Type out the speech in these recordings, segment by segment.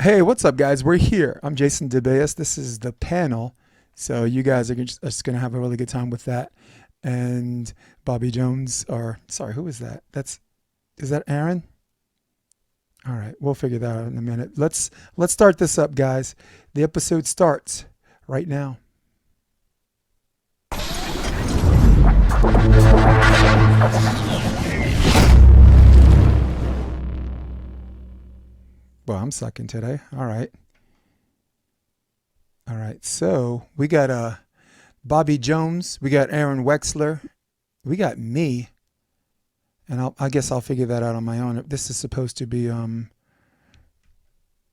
Hey, what's up, guys? We're here. I'm Jason DeBeas. This is the panel. So you guys are just going to have a really good time with that. And Bobby Jones, or sorry, who is that? Is that Aaron? All right, we'll figure that out in a minute. Let's start this up, guys. The episode starts right now. Well, I'm sucking today. All right. All right. So we got Bobby Jones. We got Aaron Wexler. We got me. And I guess I'll figure that out on my own. This is supposed to be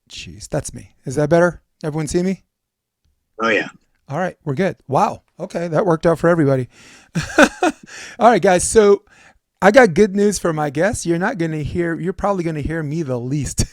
jeez, that's me. Is that better? Everyone see me? Oh yeah. All right, we're good. Wow. Okay, that worked out for everybody. All right, guys. So I got good news for my guests. You're probably gonna hear me the least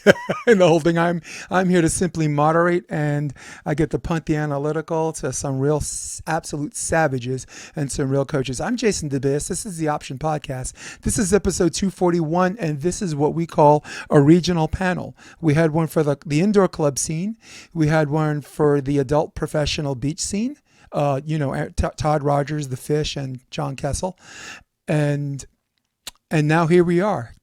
in the whole thing. I'm here to simply moderate, and I get to punt the analytical to some real absolute savages and some real coaches. I'm Jason DeBeas. This is the Option Podcast. This is episode 241, and this is what we call a regional panel. We had one for the indoor club scene. We had one for the adult professional beach scene. Todd Rogers, the Fish, and John Kessel, and now here we are,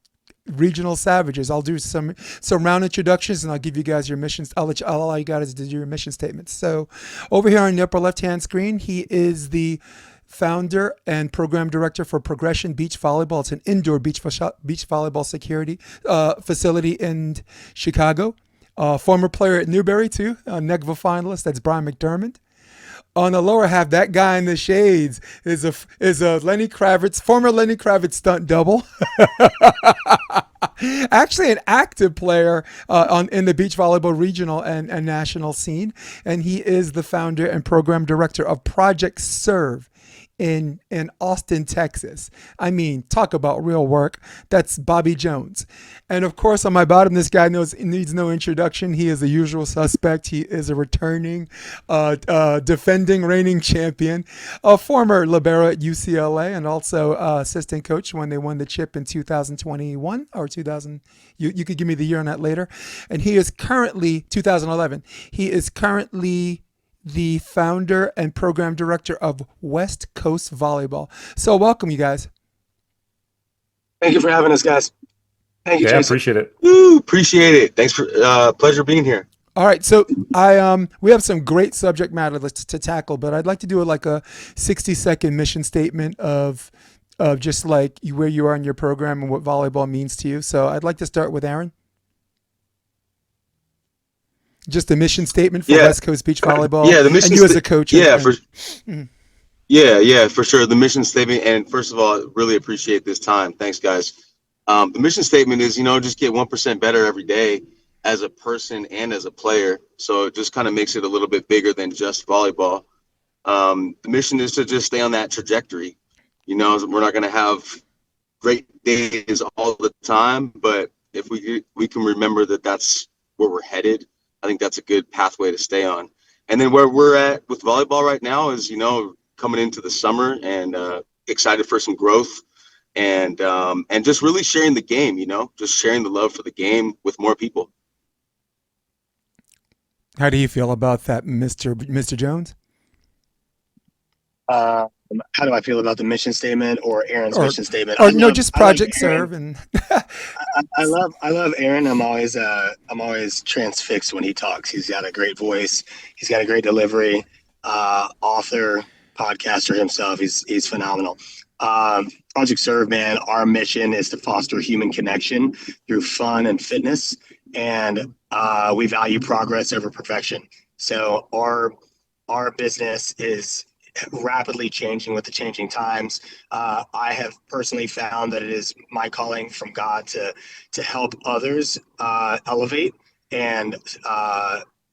regional savages. I'll do some round introductions, and I'll give you guys your missions. I'll allow you guys to do your mission statements. So over here on the upper left-hand screen, he is the founder and program director for Progression Beach Volleyball. It's an indoor beach volleyball security facility in Chicago. Former player at Newberry, too, a NECVA finalist. That's Bryan McDermand. On the lower half, that guy in the shades is a Lenny Kravitz, former Lenny Kravitz stunt double. Actually, an active player in the beach volleyball regional and national scene, and he is the founder and program director of Project Serve in Austin, Texas. I mean, talk about real work. That's Bobby Jones. And of course, on my bottom, this guy needs no introduction. He is the usual suspect. He is a returning, defending, reigning champion, a former libero at UCLA, and also assistant coach when they won the chip in 2021 or 2000. You could give me the year on that later. And he is currently 2011. He is currently the founder and program director of West Coast Volleyball. So welcome, you guys. Thank you for having us, guys. Thank you, Yeah, Jason. appreciate it. Woo, appreciate it. Thanks for pleasure being here. All right, so we have some great subject matter to tackle, but I'd like to do like a 60-second mission statement of just like where you are in your program and what volleyball means to you. So I'd like to start with Aaron. Just a mission statement for West Coast Beach Volleyball. Yeah, the mission and you as a coach. For sure. The mission statement, and first of all, really appreciate this time. Thanks, guys. The mission statement is, just get 1% better every day as a person and as a player. So it just kind of makes it a little bit bigger than just volleyball. The mission is to just stay on that trajectory. We're not going to have great days all the time, but if we can remember that that's where we're headed, I think that's a good pathway to stay on. And then where we're at with volleyball right now is, coming into the summer and excited for some growth and just really sharing the game, just sharing the love for the game with more people. How do you feel about that, Mr. Jones? How do I feel about the mission statement or Aaron's mission statement? Just Project Serve and. I love Aaron. I'm always transfixed when he talks. He's got a great voice. He's got a great delivery. Author, podcaster himself. He's phenomenal. Project Serve, man. Our mission is to foster human connection through fun and fitness, and we value progress over perfection. So our business is rapidly changing with the changing times. I have personally found that it is my calling from God to help others elevate and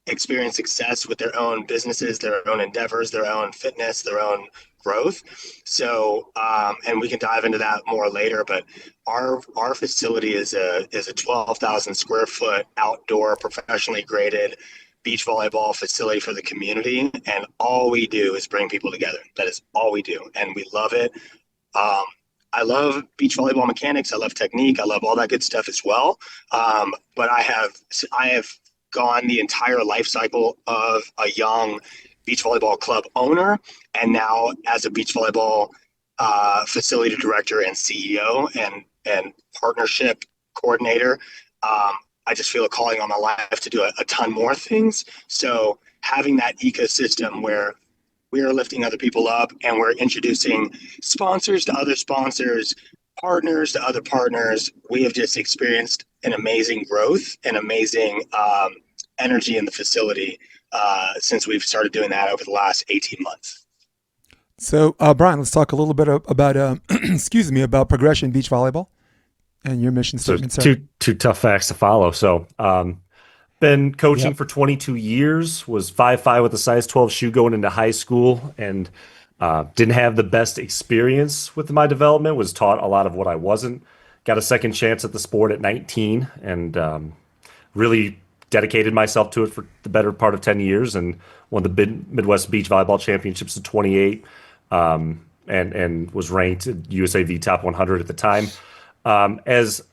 experience success with their own businesses, their own endeavors, their own fitness, their own growth. So, and we can dive into that more later, but our facility is a 12,000 square foot outdoor professionally graded beach volleyball facility for the community, and all we do is bring people together. That is all we do, and we love it. I love beach volleyball mechanics. I love technique. I love all that good stuff as well. But I have gone the entire life cycle of a young beach volleyball club owner, and now as a beach volleyball facility director and CEO and partnership coordinator. I just feel a calling on my life to do a ton more things. So having that ecosystem where we are lifting other people up and we're introducing sponsors to other sponsors, partners to other partners, we have just experienced an amazing growth and amazing energy in the facility since we've started doing that over the last 18 months. So, Bryan, let's talk a little bit about, excuse me, about Progression Beach Volleyball and your mission statement. So two tough facts to follow. So, been coaching Yep. for 22 years, was 5'5" with a size 12 shoe going into high school, and didn't have the best experience with my development, was taught a lot of what I wasn't. Got a second chance at the sport at 19 and really dedicated myself to it for the better part of 10 years and won the Midwest Beach Volleyball Championships in 28 and was ranked USAV Top 100 at the time. As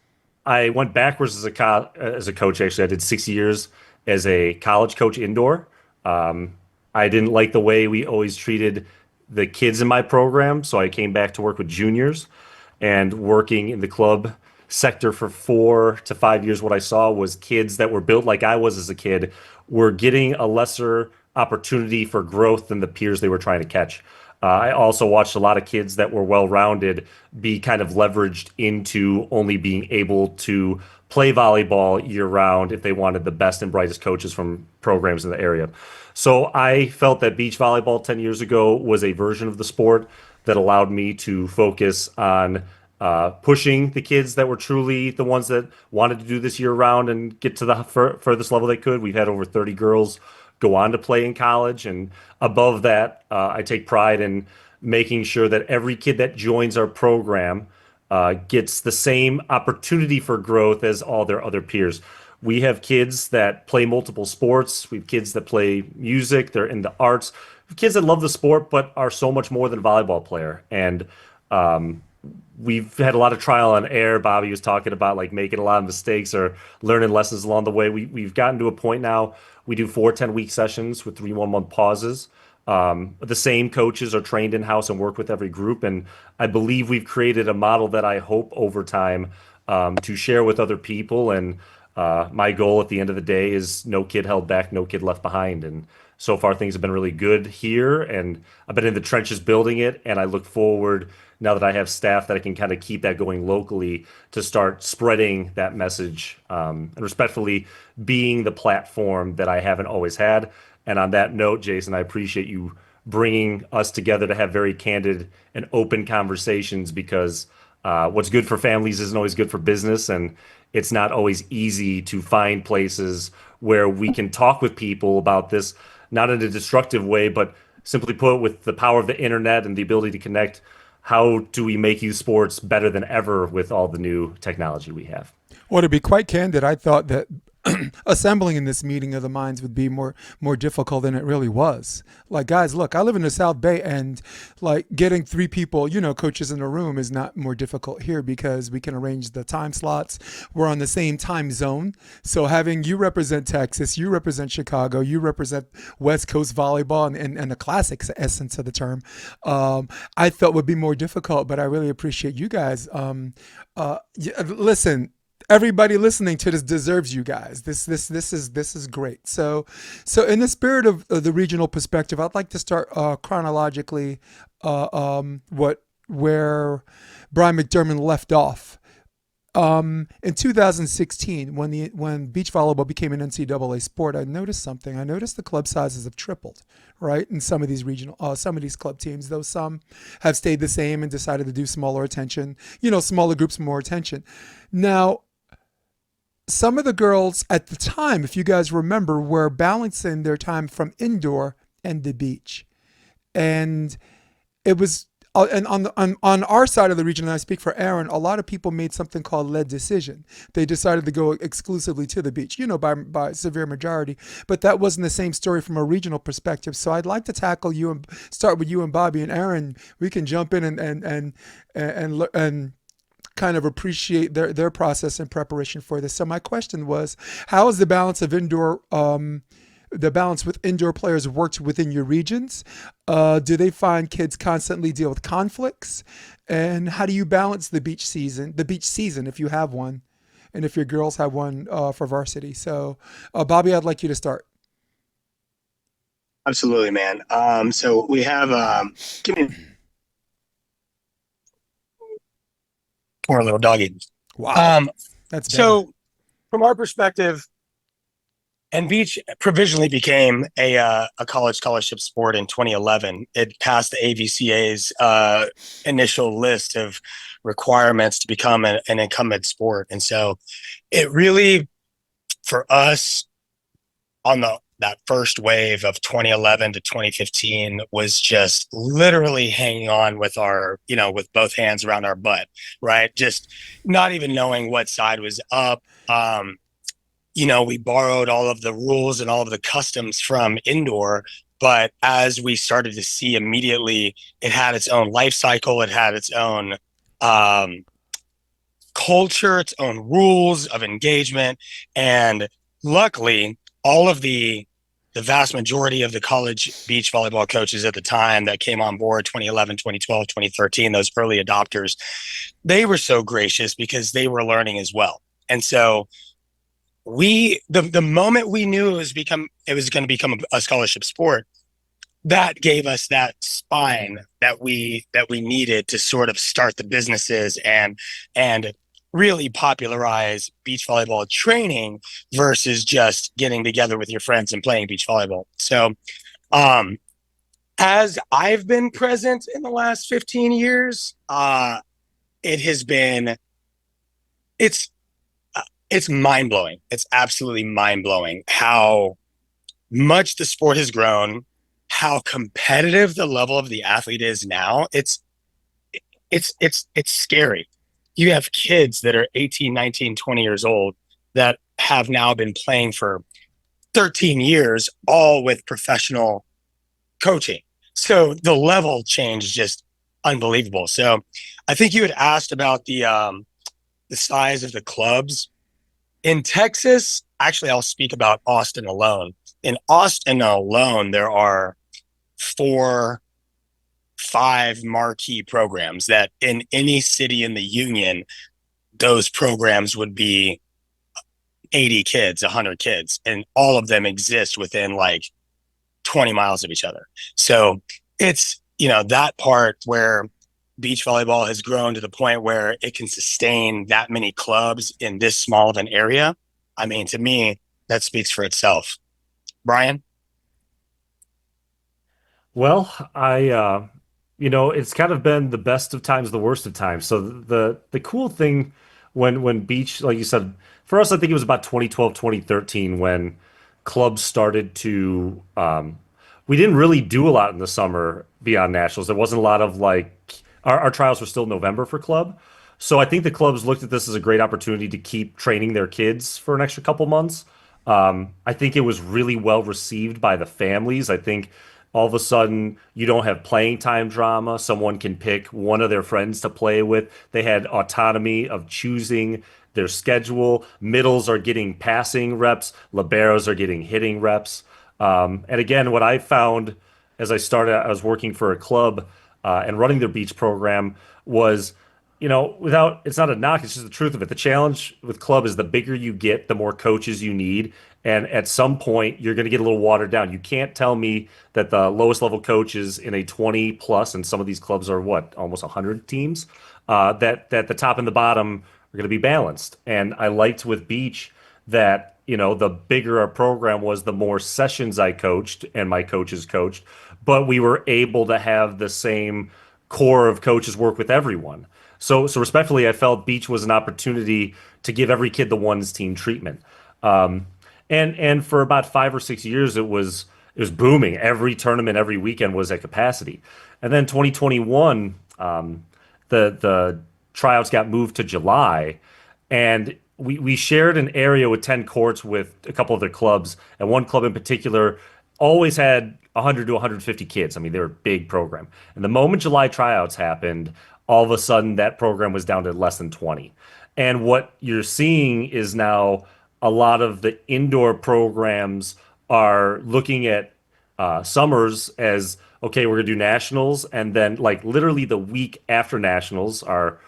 I went backwards as a coach, actually, I did 6 years as a college coach indoor. I didn't like the way we always treated the kids in my program, so I came back to work with juniors. And working in the club sector for 4 to 5 years, what I saw was kids that were built like I was as a kid were getting a lesser opportunity for growth than the peers they were trying to catch. I also watched a lot of kids that were well-rounded be kind of leveraged into only being able to play volleyball year-round if they wanted the best and brightest coaches from programs in the area. So I felt that beach volleyball 10 years ago was a version of the sport that allowed me to focus on pushing the kids that were truly the ones that wanted to do this year-round and get to the furthest level they could. We've had over 30 girls go on to play in college, and above that, I take pride in making sure that every kid that joins our program gets the same opportunity for growth as all their other peers. We have kids that play multiple sports. We have kids that play music. They're in the arts. We have kids that love the sport but are so much more than a volleyball player. And we've had a lot of trial and error. Bobby was talking about like making a lot of mistakes or learning lessons along the way. We've gotten to a point now. We do 4 10-week sessions with 3 1-month pauses. The same coaches are trained in-house and work with every group. And I believe we've created a model that I hope over time to share with other people. And my goal at the end of the day is no kid held back, no kid left behind. And so far things have been really good here. And I've been in the trenches building it. And I look forward, now that I have staff, that I can kind of keep that going locally to start spreading that message and respectfully being the platform that I haven't always had. And on that note, Jason, I appreciate you bringing us together to have very candid and open conversations, because what's good for families isn't always good for business. And it's not always easy to find places where we can talk with people about this, not in a destructive way, but simply put, with the power of the internet and the ability to connect, how do we make youth sports better than ever with all the new technology we have? Well, to be quite candid, I thought that assembling in this meeting of the minds would be more difficult than it really was. Like, guys, look, I live in the South Bay, and like getting 3 people, coaches in a room is not more difficult here because we can arrange the time slots. We're on the same time zone. So having you represent Texas, you represent Chicago, you represent West Coast volleyball and the classic essence of the term, I thought would be more difficult, but I really appreciate you guys. Listen, everybody listening to this deserves you guys. This is great. So in the spirit of the regional perspective, I'd like to start chronologically where Bryan McDermand left off. In 2016, when beach volleyball became an NCAA sport, I noticed something. I noticed the club sizes have tripled, right? In some of these some of these club teams, though some have stayed the same and decided to do smaller groups, more attention. Now, some of the girls at the time, if you guys remember, were balancing their time from indoor and the beach. And it was, and on our side of the region, and I speak for Aaron, a lot of people made something called lead decision. They decided to go exclusively to the beach, by severe majority. But that wasn't the same story from a regional perspective. So I'd like to tackle you and start with you and Bobby and Aaron. We can jump in and kind of appreciate their process and preparation for this. So my question was, how is the balance of the balance with indoor players worked within your regions? Do they find kids constantly deal with conflicts? And how do you balance the beach season if you have one, and if your girls have one for varsity? So, Bobby, I'd like you to start. Absolutely, man. So we have give me poor little doggy. Wow, that's better. So from our perspective, and beach provisionally became a college scholarship sport in 2011. It passed the AVCA's initial list of requirements to become an incumbent sport, and so it really, for us, on that first wave of 2011 to 2015 was just literally hanging on with with both hands around our butt, right? Just not even knowing what side was up. We borrowed all of the rules and all of the customs from indoor, but as we started to see immediately, it had its own life cycle. It had its own culture, its own rules of engagement. And luckily, all of the vast majority of the college beach volleyball coaches at the time that came on board 2011, 2012, 2013, those early adopters, they were so gracious because they were learning as well. And so the moment we knew it was going to become a scholarship sport, that gave us that spine that we needed to sort of start the businesses and really popularize beach volleyball training versus just getting together with your friends and playing beach volleyball. So, as I've been present in the last 15 years, it's mind-blowing. It's absolutely mind-blowing how much the sport has grown, how competitive the level of the athlete is now. It's scary. You have kids that are 18, 19, 20 years old that have now been playing for 13 years, all with professional coaching. So the level change is just unbelievable. So I think you had asked about the size of the clubs. In Texas, actually, I'll speak about Austin alone. In Austin alone, there are 4-5 marquee programs that in any city in the union, those programs would be 80 kids, 100 kids, and all of them exist within like 20 miles of each other. So it's, that part where beach volleyball has grown to the point where it can sustain that many clubs in this small of an area. I mean, to me, that speaks for itself. Bryan? Well, it's kind of been the best of times, the worst of times. So the cool thing when beach, like you said, for us, I think it was about 2012, 2013 when clubs started to, we didn't really do a lot in the summer beyond nationals. There wasn't a lot of our trials were still November for club. So I think the clubs looked at this as a great opportunity to keep training their kids for an extra couple months. I think it was really well received by the families. I think all of a sudden you don't have playing time drama. Someone can pick one of their friends to play with. They had autonomy of choosing their schedule. Middles are getting passing reps. Liberos are getting hitting reps. And again, what I found as I was working for a club and running their beach program was, it's not a knock, it's just the truth of it. The challenge with club is the bigger you get, the more coaches you need. And at some point, you're going to get a little watered down. You can't tell me that the lowest level coaches in a 20 plus, and some of these clubs are almost 100 teams, that the top and the bottom are going to be balanced. And I liked with beach that, the bigger our program was, the more sessions I coached and my coaches coached, but we were able to have the same core of coaches work with everyone. So respectfully, I felt beach was an opportunity to give every kid the ones team treatment. And for about 5 or 6 years, it was booming. Every tournament, every weekend was at capacity. And then 2021, the tryouts got moved to July, and we shared an area with 10 courts with a couple of their clubs, and one club in particular always had 100 to 150 kids. I mean, they were a big program. And the moment July tryouts happened, all of a sudden that program was down to less than 20. And what you're seeing is now a lot of the indoor programs are looking at summers as okay, we're gonna do nationals, and then like literally the week after nationals are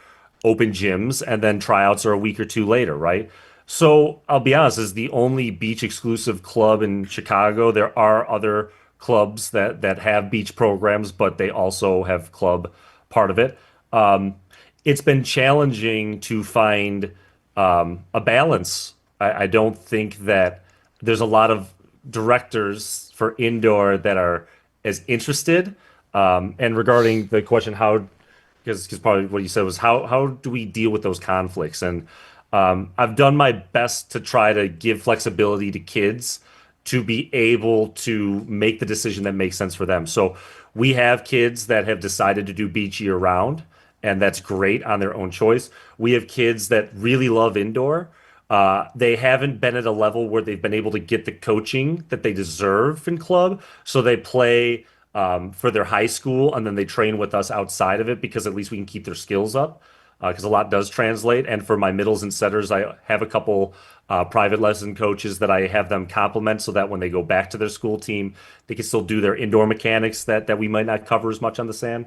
open gyms, and then tryouts are a week or two later, right? So I'll be honest, as the only beach exclusive club in Chicago, there are other clubs that have beach programs, but they also have club part of it. Um, it's been challenging to find a balance. I don't think that there's a lot of directors for indoor that are as interested. And regarding the question, how because probably what you said was how do we deal with those conflicts? And I've done my best to try to give flexibility to kids to be able to make the decision that makes sense for them. So we have kids that have decided to do beach year round, and that's great on their own choice. We have kids that really love indoor. They haven't been at a level where they've been able to get the coaching that they deserve in club, so they play for their high school, and then they train with us outside of it because at least we can keep their skills up. Because a lot does translate. And for my middles and setters, I have a couple private lesson coaches that I have them complement so that when they go back to their school team, they can still do their indoor mechanics that we might not cover as much on the sand.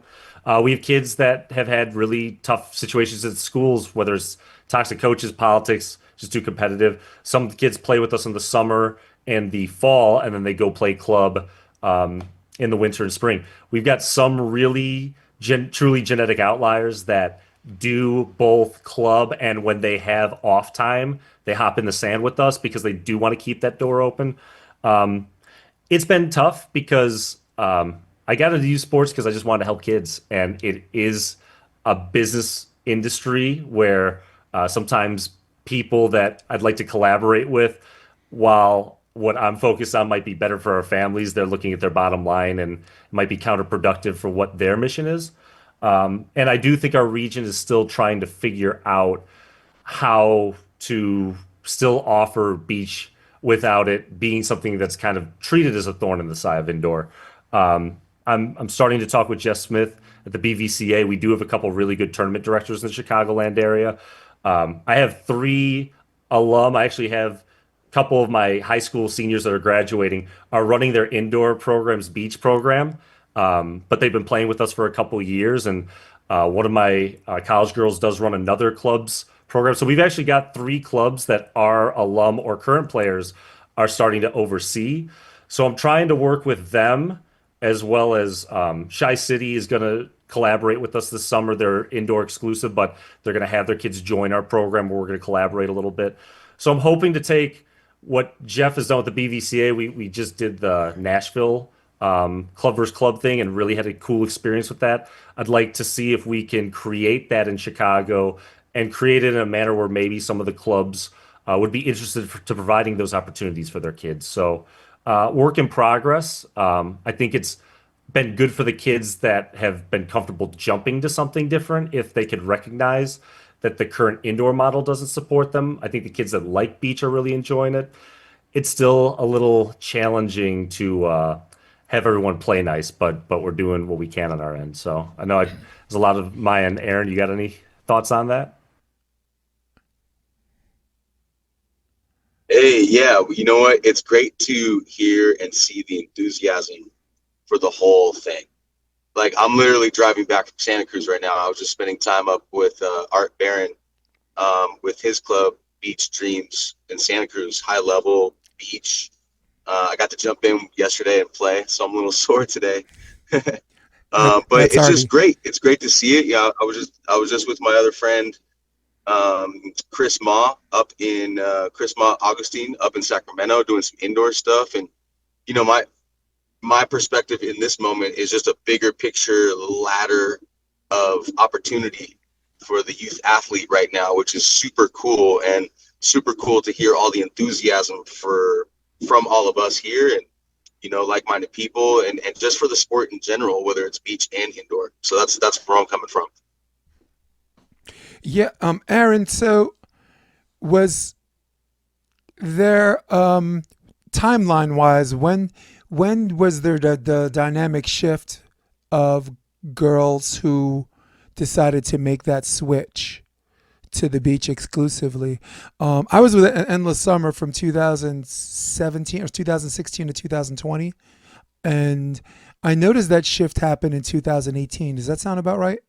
We have kids that have had really tough situations at schools, whether it's toxic coaches, politics, just too competitive. Some kids play with us in the summer and the fall, and then they go play club in the winter and spring. We've got some really truly genetic outliers that do both club, and when they have off time, they hop in the sand with us because they do want to keep that door open. Um, it's been tough because I got into youth sports because I just wanted to help kids, and it is a business industry where sometimes people that I'd like to collaborate with, while what I'm focused on might be better for our families, they're looking at their bottom line and it might be counterproductive for what their mission is. And I do think our region is still trying to figure out how to still offer beach without it being something that's kind of treated as a thorn in the side of indoor. I'm starting to talk with Jeff Smith at the BVCA. We do have a couple really good tournament directors in the Chicagoland area. I have three alum. I actually have a couple of my high school seniors that are graduating are running their indoor programs beach program. But they've been playing with us for a couple of years, and one of my college girls does run another club's program. So we've actually got three clubs that our alum or current players are starting to oversee. So I'm trying to work with them as well as Shy City is going to collaborate with us this summer. They're indoor exclusive, but they're going to have their kids join our program where we're going to collaborate a little bit. So I'm hoping to take what Jeff has done with the BVCA. We just did the Nashville club versus club thing and really had a cool experience with that. I'd like to see if we can create that in Chicago and create it in a manner where maybe some of the clubs would be interested to providing those opportunities for their kids. So work in progress. I think it's been good for the kids that have been comfortable jumping to something different if they could recognize that the current indoor model doesn't support them. I think the kids that like beach are really enjoying it. It's still a little challenging to have everyone play nice, but we're doing what we can on our end. So I know there's a lot of my end. Aaron, you got any thoughts on that? Hey, yeah, you know what? It's great to hear and see the enthusiasm for the whole thing. Like, I'm literally driving back from Santa Cruz right now. I was just spending time up with Art Barron with his club, Beach Dreams in Santa Cruz, high level beach. I got to jump in yesterday and play, so I'm a little sore today. But That's it's just already great. It's great to see it. Yeah, I was just with my other friend, Chris Ma Chris Ma Augustine up in Sacramento doing some indoor stuff. And you know, my perspective in this moment is just a bigger picture ladder of opportunity for the youth athlete right now, which is super cool, and super cool to hear all the enthusiasm from all of us here, and you know, like-minded people, and just for the sport in general, whether it's beach and indoor. So that's where I'm coming from. yeah. Aaron, so was there timeline wise when was there the dynamic shift of girls who decided to make that switch to the beach exclusively. I was with Endless Summer from 2017 or 2016 to 2020, and I noticed that shift happened in 2018. Does that sound about right?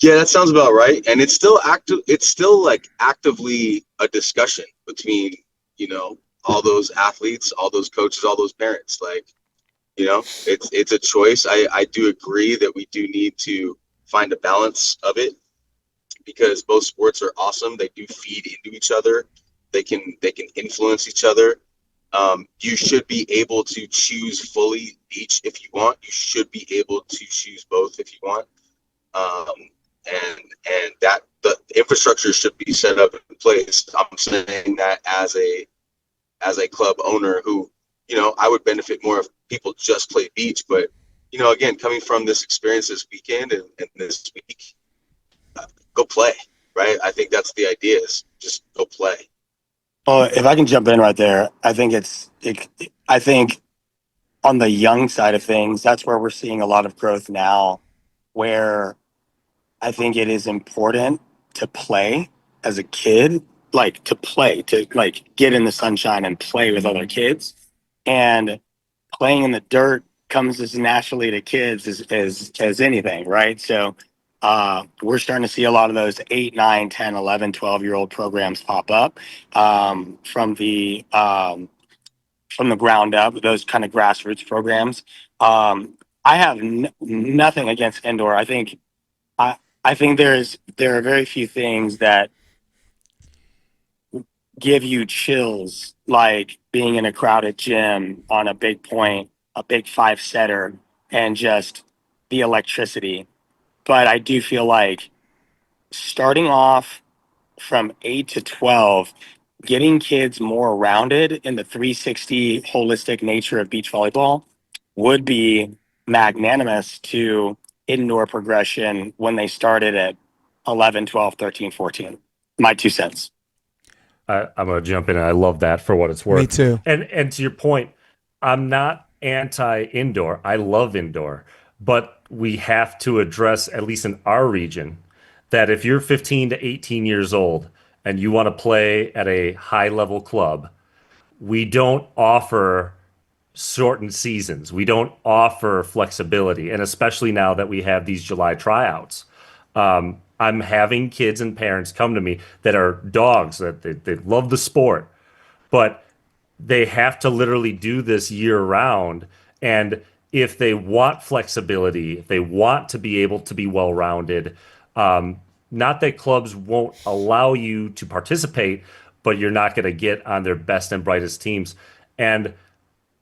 Yeah, that sounds about right. And it's still active. It's still like actively a discussion between, all those athletes, all those coaches, all those parents. Like, it's a choice. I do agree that we do need to find a balance of it because both sports are awesome. They do feed into each other. They can influence each other. You should be able to choose fully beach if you want. You should be able to choose both if you want. And that the infrastructure should be set up in place. I'm saying that as a club owner who, I would benefit more if people just play beach. But, again, coming from this experience this weekend and this week, go play, right? I think that's the idea is just go play. Well, if I can jump in right there, I think I think on the young side of things, that's where we're seeing a lot of growth now, where I think it is important to play as a kid, like to play, to like get in the sunshine and play with other kids. And playing in the dirt comes as naturally to kids as anything, right? So we're starting to see a lot of those 8, 9, 10, 11, 12-year-old programs pop up from the ground up, those kind of grassroots programs. I have nothing against indoor. I think there are very few things that give you chills like being in a crowded gym on a big point, a big 5-setter, and just the electricity. But I do feel like starting off from 8 to 12, getting kids more rounded in the 360 holistic nature of beach volleyball would be magnanimous to indoor progression when they started at 11, 12, 13, 14. My 2 cents. I'm gonna jump in, and I love that for what it's worth. Me too. And to your point, I'm not anti-indoor. I love indoor, but we have to address, at least in our region, that if you're 15 to 18 years old and you want to play at a high-level club, we don't offer shortened seasons. We don't offer flexibility, and especially now that we have these July tryouts. I'm having kids and parents come to me that are dogs, that they love the sport, but they have to literally do this year round. And if they want flexibility, if they want to be able to be well rounded, not that clubs won't allow you to participate, but you're not going to get on their best and brightest teams. And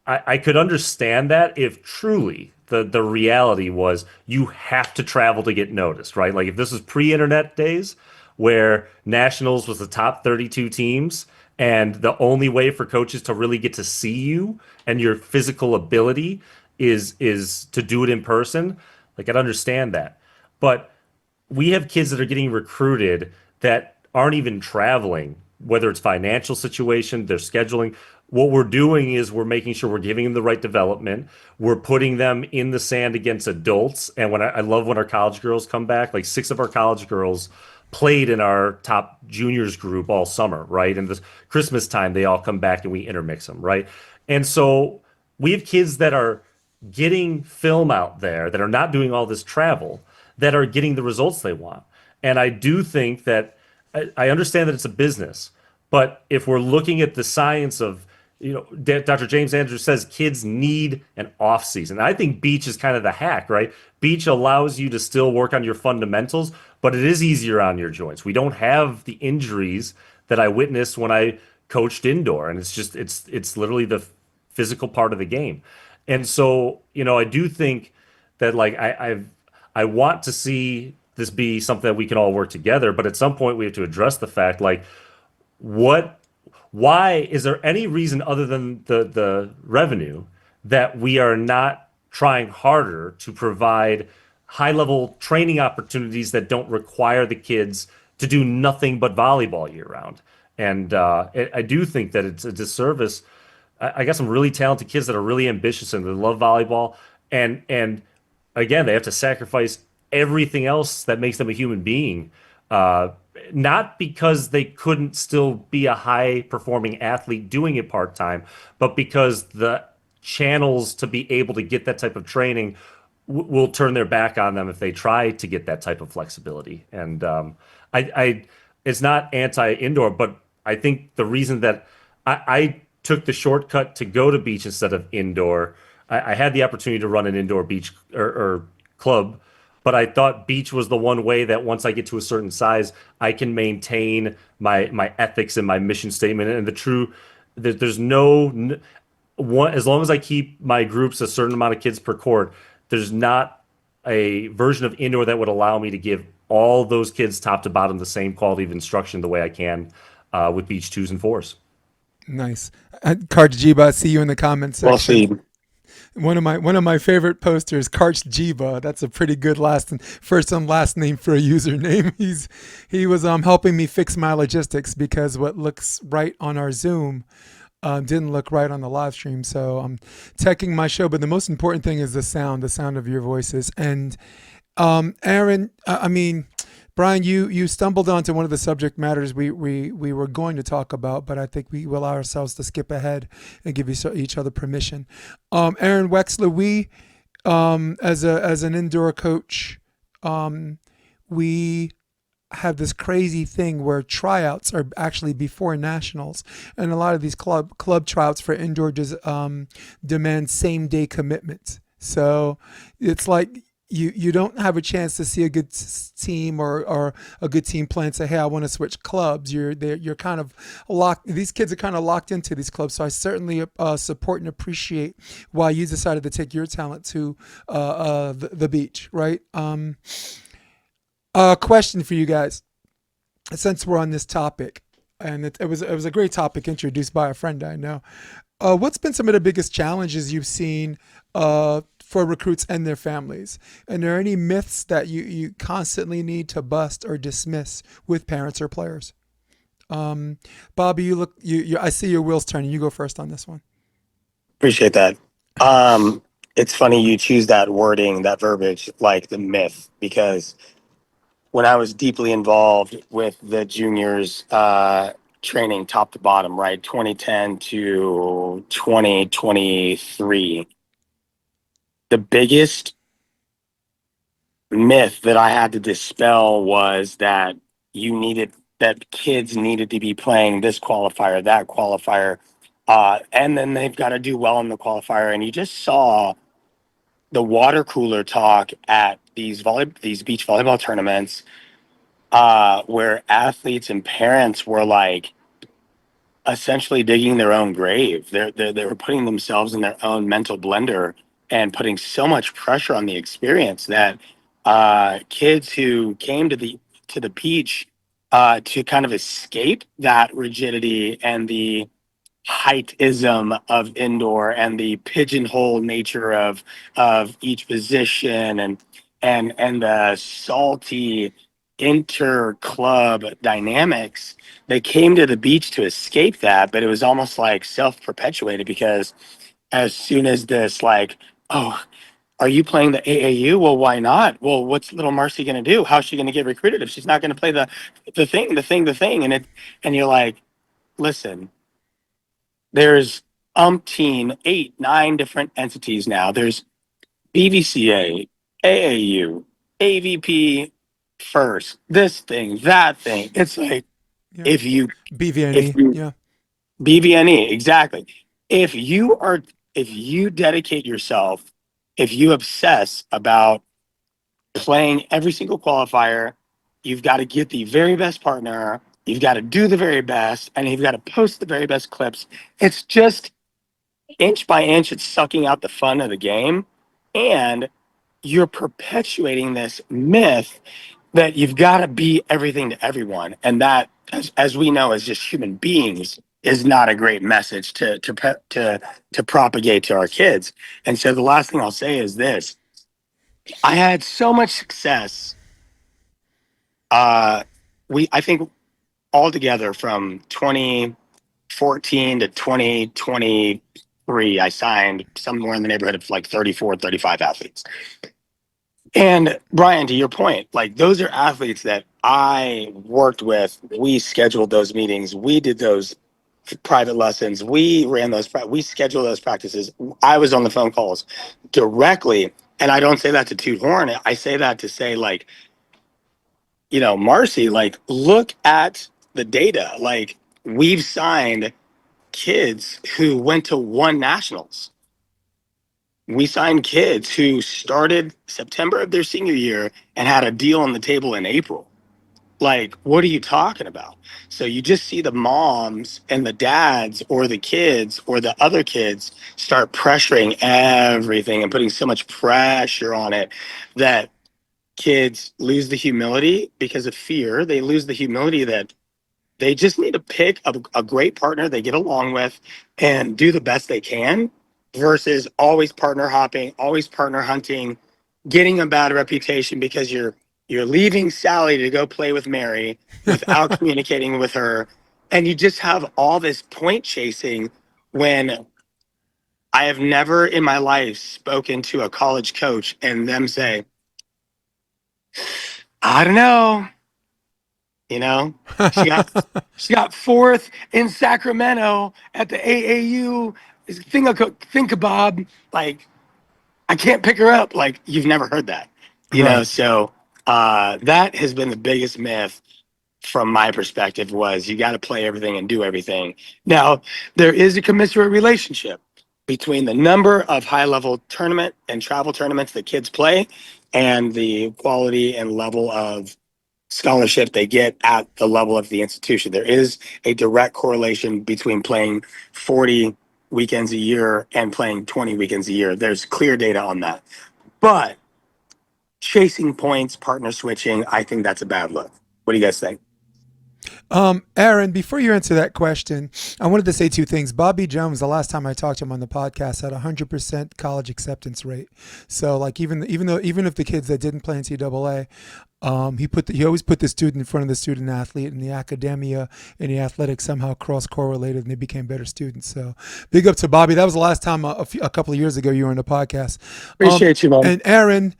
I could understand that if truly the reality was you have to travel to get noticed, right? Like if this was pre-internet days where nationals was the top 32 teams and the only way for coaches to really get to see you and your physical ability is to do it in person, like I'd understand that. But we have kids that are getting recruited that aren't even traveling, whether it's financial situation, their scheduling. What we're doing is we're making sure we're giving them the right development. We're putting them in the sand against adults. And when I love when our college girls come back, like 6 of our college girls played in our top juniors group all summer, right? And this Christmas time, they all come back and we intermix them, right? And so we have kids that are getting film out there that are not doing all this travel that are getting the results they want. And I do think that I understand that it's a business, but if we're looking at the science of, Dr. James Andrews says kids need an off season. I think beach is kind of the hack, right? Beach allows you to still work on your fundamentals, but it is easier on your joints. We don't have the injuries that I witnessed when I coached indoor, and it's literally the physical part of the game. And so, I do think that like I want to see this be something that we can all work together, but at some point we have to address the fact like why is there any reason other than the revenue that we are not trying harder to provide high level training opportunities that don't require the kids to do nothing but volleyball year round? And I do think that it's a disservice. I got some really talented kids that are really ambitious and they love volleyball, and again, they have to sacrifice everything else that makes them a human being. Uh, Not because they couldn't still be a high performing athlete doing it part time, but because the channels to be able to get that type of training will turn their back on them if they try to get that type of flexibility. And I it's not anti indoor, but I think the reason that I took the shortcut to go to beach instead of indoor, I had the opportunity to run an indoor beach or club, but I thought beach was the one way that once I get to a certain size, I can maintain my ethics and my mission statement and the true. There's no one as long as I keep my groups a certain amount of kids per court. There's not a version of indoor that would allow me to give all those kids top to bottom the same quality of instruction the way I can with beach twos and fours. Nice. Karch Jiba, I see you in the comments Well, section. see, One of my favorite posters, Karch Jiba. That's a pretty good first and last name for a username. He was helping me fix my logistics because what looks right on our Zoom didn't look right on the live stream. So I'm teching my show, but the most important thing is the sound of your voices. And Aaron, I mean, Bryan, you stumbled onto one of the subject matters we were going to talk about, but I think we will allow ourselves to skip ahead and give each other permission. Aaron Wexler, we as an indoor coach, we have this crazy thing where tryouts are actually before nationals, and a lot of these club tryouts for indoor demand same day commitments. So it's like you don't have a chance to see a good team or a good team play and say, hey, I want to switch clubs. You're kind of locked. These kids are kind of locked into these clubs. So I certainly support and appreciate why you decided to take your talent to the beach, right? Question for you guys, since we're on this topic, and it was a great topic introduced by a friend I know. What's been some of the biggest challenges you've seen for recruits and their families? And are there any myths that you constantly need to bust or dismiss with parents or players? Bobby, I see your wheels turning. You go first on this one. appreciate that. It's funny you choose that wording, that verbiage, like the myth, because when I was deeply involved with the juniors training top to bottom, right, 2010 to 2023, the biggest myth that I had to dispel was that kids needed to be playing this qualifier, that qualifier, and then they've got to do well in the qualifier. And you just saw the water cooler talk at these beach volleyball tournaments, where athletes and parents were like essentially digging their own grave. They were putting themselves in their own mental blender and putting so much pressure on the experience that kids who came to the beach to kind of escape that rigidity and the heightism of indoor and the pigeonhole nature of each position and the salty inter club dynamics. They came to the beach to escape that, but it was almost like self-perpetuated, because as soon as this, like, oh, are you playing the AAU? Well, why not? Well, what's little Marcy going to do? How's she going to get recruited if she's not going to play the thing? And you're like, listen, there's umpteen 8, 9 different entities now. There's BVCA, AAU, AVP, first, this thing, that thing. It's like, Yeah. if you BVNE. Yeah. BVNE, exactly. If you dedicate yourself, if you obsess about playing every single qualifier, you've got to get the very best partner, you've got to do the very best, and you've got to post the very best clips. It's just inch by inch, it's sucking out the fun of the game. And you're perpetuating this myth that you've got to be everything to everyone. And that, as we know, as just human beings, is not a great message to propagate to our kids. And so the last thing I'll say is this: I had so much success. I think altogether from 2014 to 2023, I signed somewhere in the neighborhood of like 34, 35 athletes. And Brian, to your point, like those are athletes that I worked with. We scheduled those meetings. We did those private lessons. We ran those. We scheduled those practices. I was on the phone calls directly, and I don't say that to toot horn. I say that to say, like, Marcy, like, look at the data. Like, we've signed kids who went to one nationals. We signed kids who started September of their senior year and had a deal on the table in April. Like, what are you talking about? So you just see the moms and the dads or the kids or the other kids start pressuring everything and putting so much pressure on it that kids lose the humility because of fear. They lose the humility that they just need to pick a great partner they get along with and do the best they can versus always partner hopping, always partner hunting, getting a bad reputation because you're leaving Sally to go play with Mary without communicating with her. And you just have all this point chasing when I have never in my life spoken to a college coach and them say, I don't know. You know, she got fourth in Sacramento at the AAU think-a-bob. Like, I can't pick her up. Like, you've never heard that, Right. So that has been the biggest myth from my perspective was you got to play everything and do everything. Now, there is a commensurate relationship between the number of high-level tournament and travel tournaments that kids play and the quality and level of scholarship they get at the level of the institution. There is a direct correlation between playing 40 weekends a year and playing 20 weekends a year. There's clear data on that. But chasing points, partner switching, I think that's a bad look. What do you guys think? Aaron, before you answer that question, I wanted to say two things. Bobby Jones, the last time I talked to him on the podcast, had 100% college acceptance rate. So, like, even if the kids that didn't play NCAA, he always put the student in front of the student athlete, and the academia and the athletics somehow cross correlated, and they became better students. So, big up to Bobby. That was the last time a couple of years ago you were on the podcast. Appreciate you, man. And Aaron.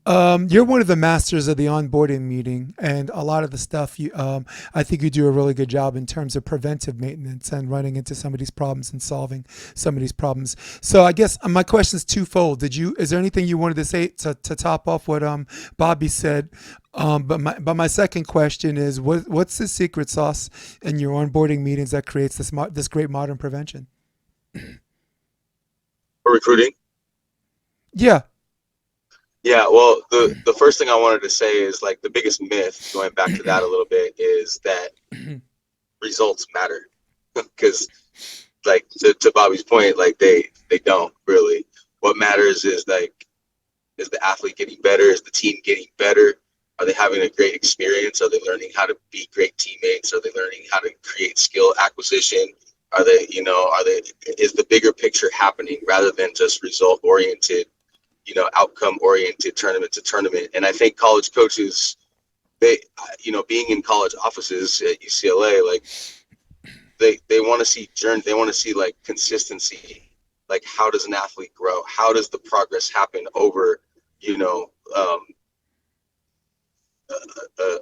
You're one of the masters of the onboarding meeting, and a lot of the stuff I think you do a really good job in terms of preventive maintenance and running into some of these problems and solving some of these problems. So I guess my question is twofold. Is there anything you wanted to say to top off what Bobby said? But my second question is, what's the secret sauce in your onboarding meetings that creates this great modern prevention? For recruiting. Yeah. Yeah, well, the first thing I wanted to say is like the biggest myth, going back to that a little bit, is that results matter. Because like to Bobby's point, like they don't really. What matters is the athlete getting better? Is the team getting better? Are they having a great experience? Are they learning how to be great teammates? Are they learning how to create skill acquisition? Is the bigger picture happening rather than just result oriented, outcome oriented tournament to tournament? And I think college coaches, being in college offices at UCLA, like they want to see they want to see like consistency. Like, how does an athlete grow? How does the progress happen over,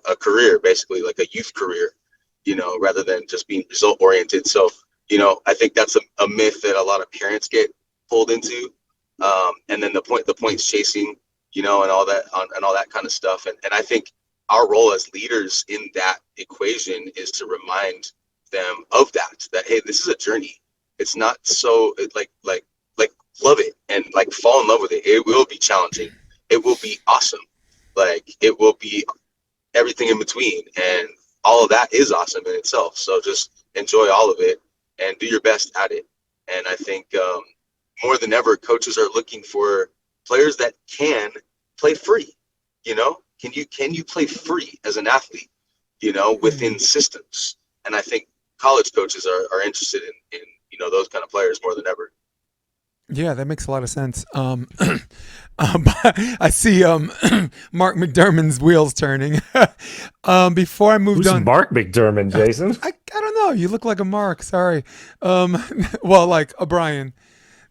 a career, basically like a youth career, rather than just being result oriented. So, I think that's a myth that a lot of parents get pulled into. And then the points chasing, and all that kind of stuff. And I think our role as leaders in that equation is to remind them of that, hey, this is a journey. It's not so like love it and like fall in love with it. It will be challenging. It will be awesome. Like, it will be everything in between. And all of that is awesome in itself. So just enjoy all of it and do your best at it. And I think, more than ever, coaches are looking for players that can play free. Can you play free as an athlete, within systems? And I think college coaches are interested in those kind of players more than ever. Yeah, that makes a lot of sense. I see Mark McDermand's wheels turning. Before I moved Who's on, Mark McDermand, Jason? I don't know. You look like a Mark. Sorry. Well, like a Brian.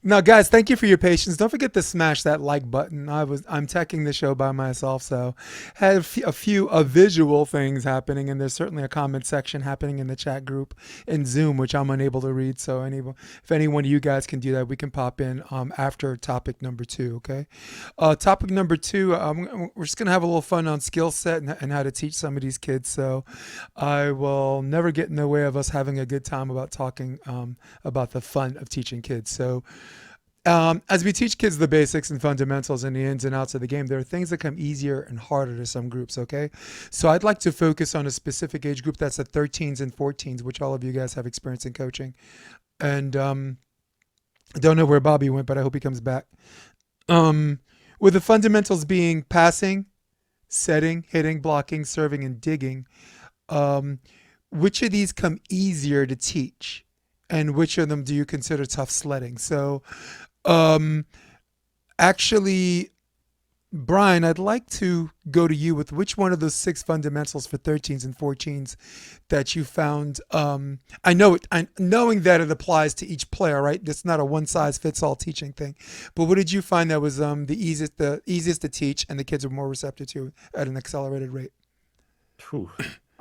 Now, guys, thank you for your patience. Don't forget to smash that like button. I'm teching the show by myself, so had a few visual things happening, and there's certainly a comment section happening in the chat group in Zoom, which I'm unable to read. So if any one of you guys can do that, we can pop in after topic number 2. Okay. Topic number 2, we're just gonna have a little fun on skill set and how to teach some of these kids. So I will never get in the way of us having a good time about talking about the fun of teaching kids. So. As we teach kids the basics and fundamentals and the ins and outs of the game, there are things that come easier and harder to some groups, okay? So I'd like to focus on a specific age group that's the 13s and 14s, which all of you guys have experience in coaching. And I don't know where Bobby went, but I hope he comes back. With the fundamentals being passing, setting, hitting, blocking, serving, and digging, which of these come easier to teach? And which of them do you consider tough sledding? So actually, Bryan, I'd like to go to you with which one of those 6 fundamentals for 13s and 14s that you found. I know it, knowing that it applies to each player, right? It's not a one size fits all teaching thing. But what did you find that was the easiest to teach and the kids were more receptive to at an accelerated rate? Whew.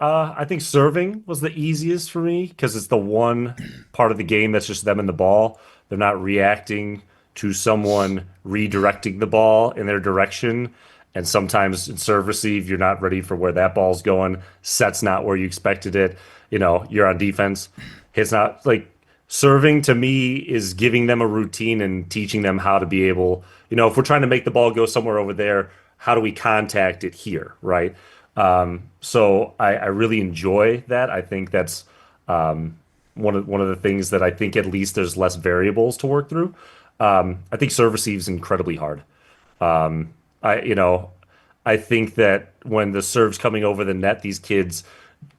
I think serving was the easiest for me because it's the one part of the game that's just them and the ball. They're not reacting to someone redirecting the ball in their direction. And sometimes in serve receive, you're not ready for where that ball's going. Set's not where you expected it. You're on defense. It's not like serving to me is giving them a routine and teaching them how to be able, if we're trying to make the ball go somewhere over there, how do we contact it here, right? So I really enjoy that. I think that's one of the things that I think at least there's less variables to work through. I think serve receive is incredibly hard. Um, I think that when the serve's coming over the net, these kids,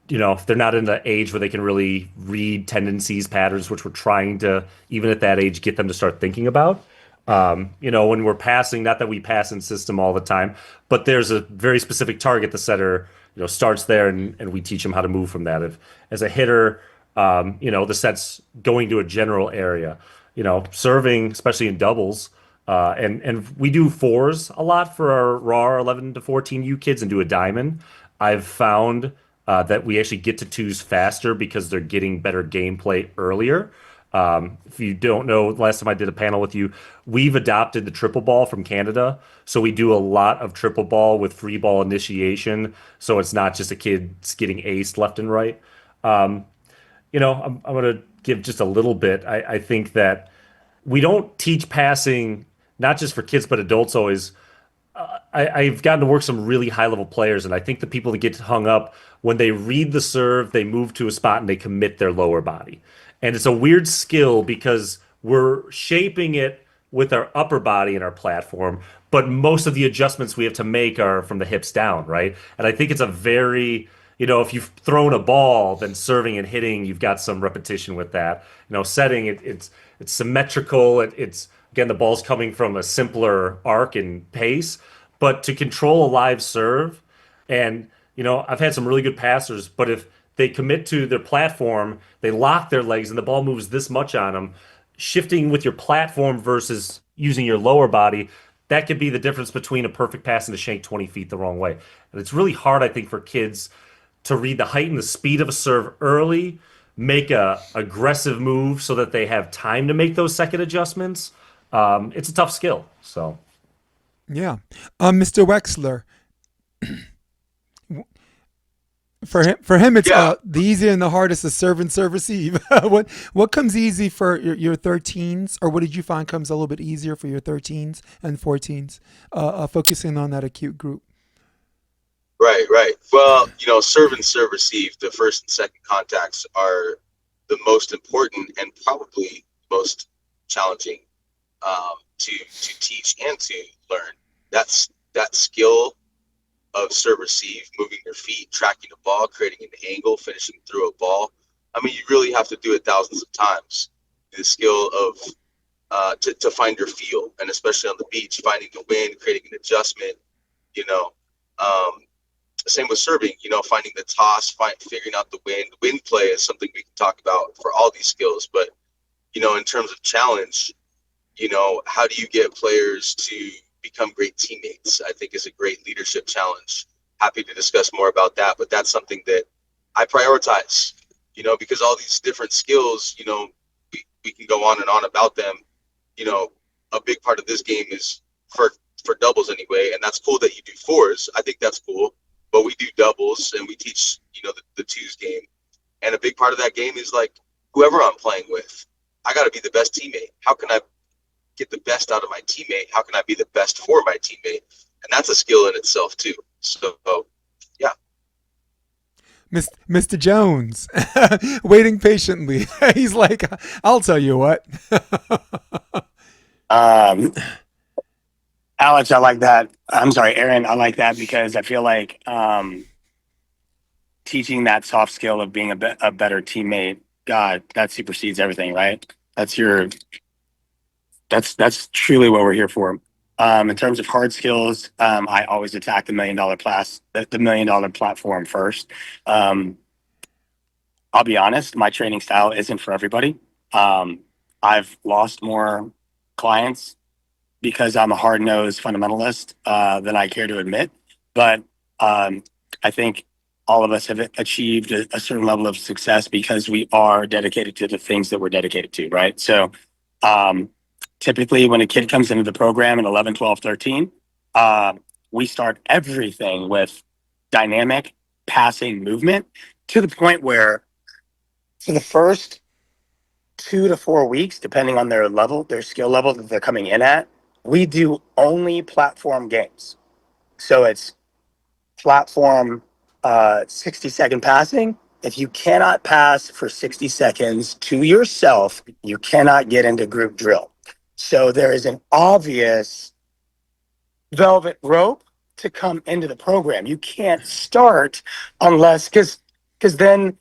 if they're not in the age where they can really read tendencies, patterns, which we're trying to, even at that age, get them to start thinking about. When we're passing, not that we pass in system all the time, but there's a very specific target the setter, starts there and we teach them how to move from that. If as a hitter, the set's going to a general area, serving, especially in doubles, and we do fours a lot for our raw 11 to 14U kids and do a diamond. I've found that we actually get to twos faster because they're getting better gameplay earlier. If you don't know, last time I did a panel with you, we've adopted the triple ball from Canada. So we do a lot of triple ball with free ball initiation. So it's not just a kid getting aced left and right. I'm going to give just a little bit. I think that we don't teach passing, not just for kids, but adults always. I've gotten to work some really high level players, and I think the people that get hung up when they read the serve, they move to a spot and they commit their lower body. And it's a weird skill because we're shaping it with our upper body and our platform, but most of the adjustments we have to make are from the hips down, right? And I think it's a very, if you've thrown a ball, then serving and hitting, you've got some repetition with that. Setting it's symmetrical. It's again, the ball's coming from a simpler arc and pace, but to control a live serve, and I've had some really good passers, but if they commit to their platform, they lock their legs, and the ball moves this much on them, shifting with your platform versus using your lower body, that could be the difference between a perfect pass and a shank 20 feet the wrong way. And it's really hard, I think, for kids to read the height and the speed of a serve early, make a aggressive move so that they have time to make those second adjustments. It's a tough skill. So, Yeah. Mr. Wexler, for him, it's Yeah. the easier and the hardest is serve and serve receive. What comes easy for your 13s, or what did you find comes a little bit easier for your 13s and 14s? Focusing on that acute group. Right. Well, serve and serve receive, the first and second contacts are the most important and probably most challenging to teach and to learn. That's that skill of serve receive, moving your feet, tracking a ball, creating an angle, finishing through a ball. I mean, you really have to do it thousands of times. The skill of to find your feel, and especially on the beach, finding the wind, creating an adjustment. Same with serving. Finding the toss, figuring out the wind. Wind play is something we can talk about for all these skills. But in terms of challenge, how do you get players to become great teammates? I think is a great leadership challenge. Happy to discuss more about that, but that's something that I prioritize, because all these different skills, we can go on about them. A big part of this game is for doubles anyway, and that's cool that you do fours. I think that's cool, but we do doubles and we teach, the twos game. And a big part of that game is like whoever I'm playing with, I got to be the best teammate. How can I get the best out of my teammate? How can I be the best for my teammate? And that's a skill in itself too. So, yeah. Mr. Jones, waiting patiently. He's like, I'll tell you what. Alex, I like that. I'm sorry, Aaron, I like that because I feel like teaching that soft skill of being a better teammate, God, that supersedes everything, right? That's truly what we're here for. In terms of hard skills, I always attack the $1 million platform first. I'll be honest, my training style isn't for everybody. I've lost more clients because I'm a hard-nosed fundamentalist than I care to admit. But I think all of us have achieved a certain level of success because we are dedicated to the things that we're dedicated to, right? So typically when a kid comes into the program in 11, 12, 13, we start everything with dynamic passing movement to the point where for the first 2 to 4 weeks, depending on their skill level that they're coming in at, we do only platform games. So it's platform 60-second passing. If you cannot pass for 60 seconds to yourself, you cannot get into group drill. So there is an obvious velvet rope to come into the program. You can't start unless, because then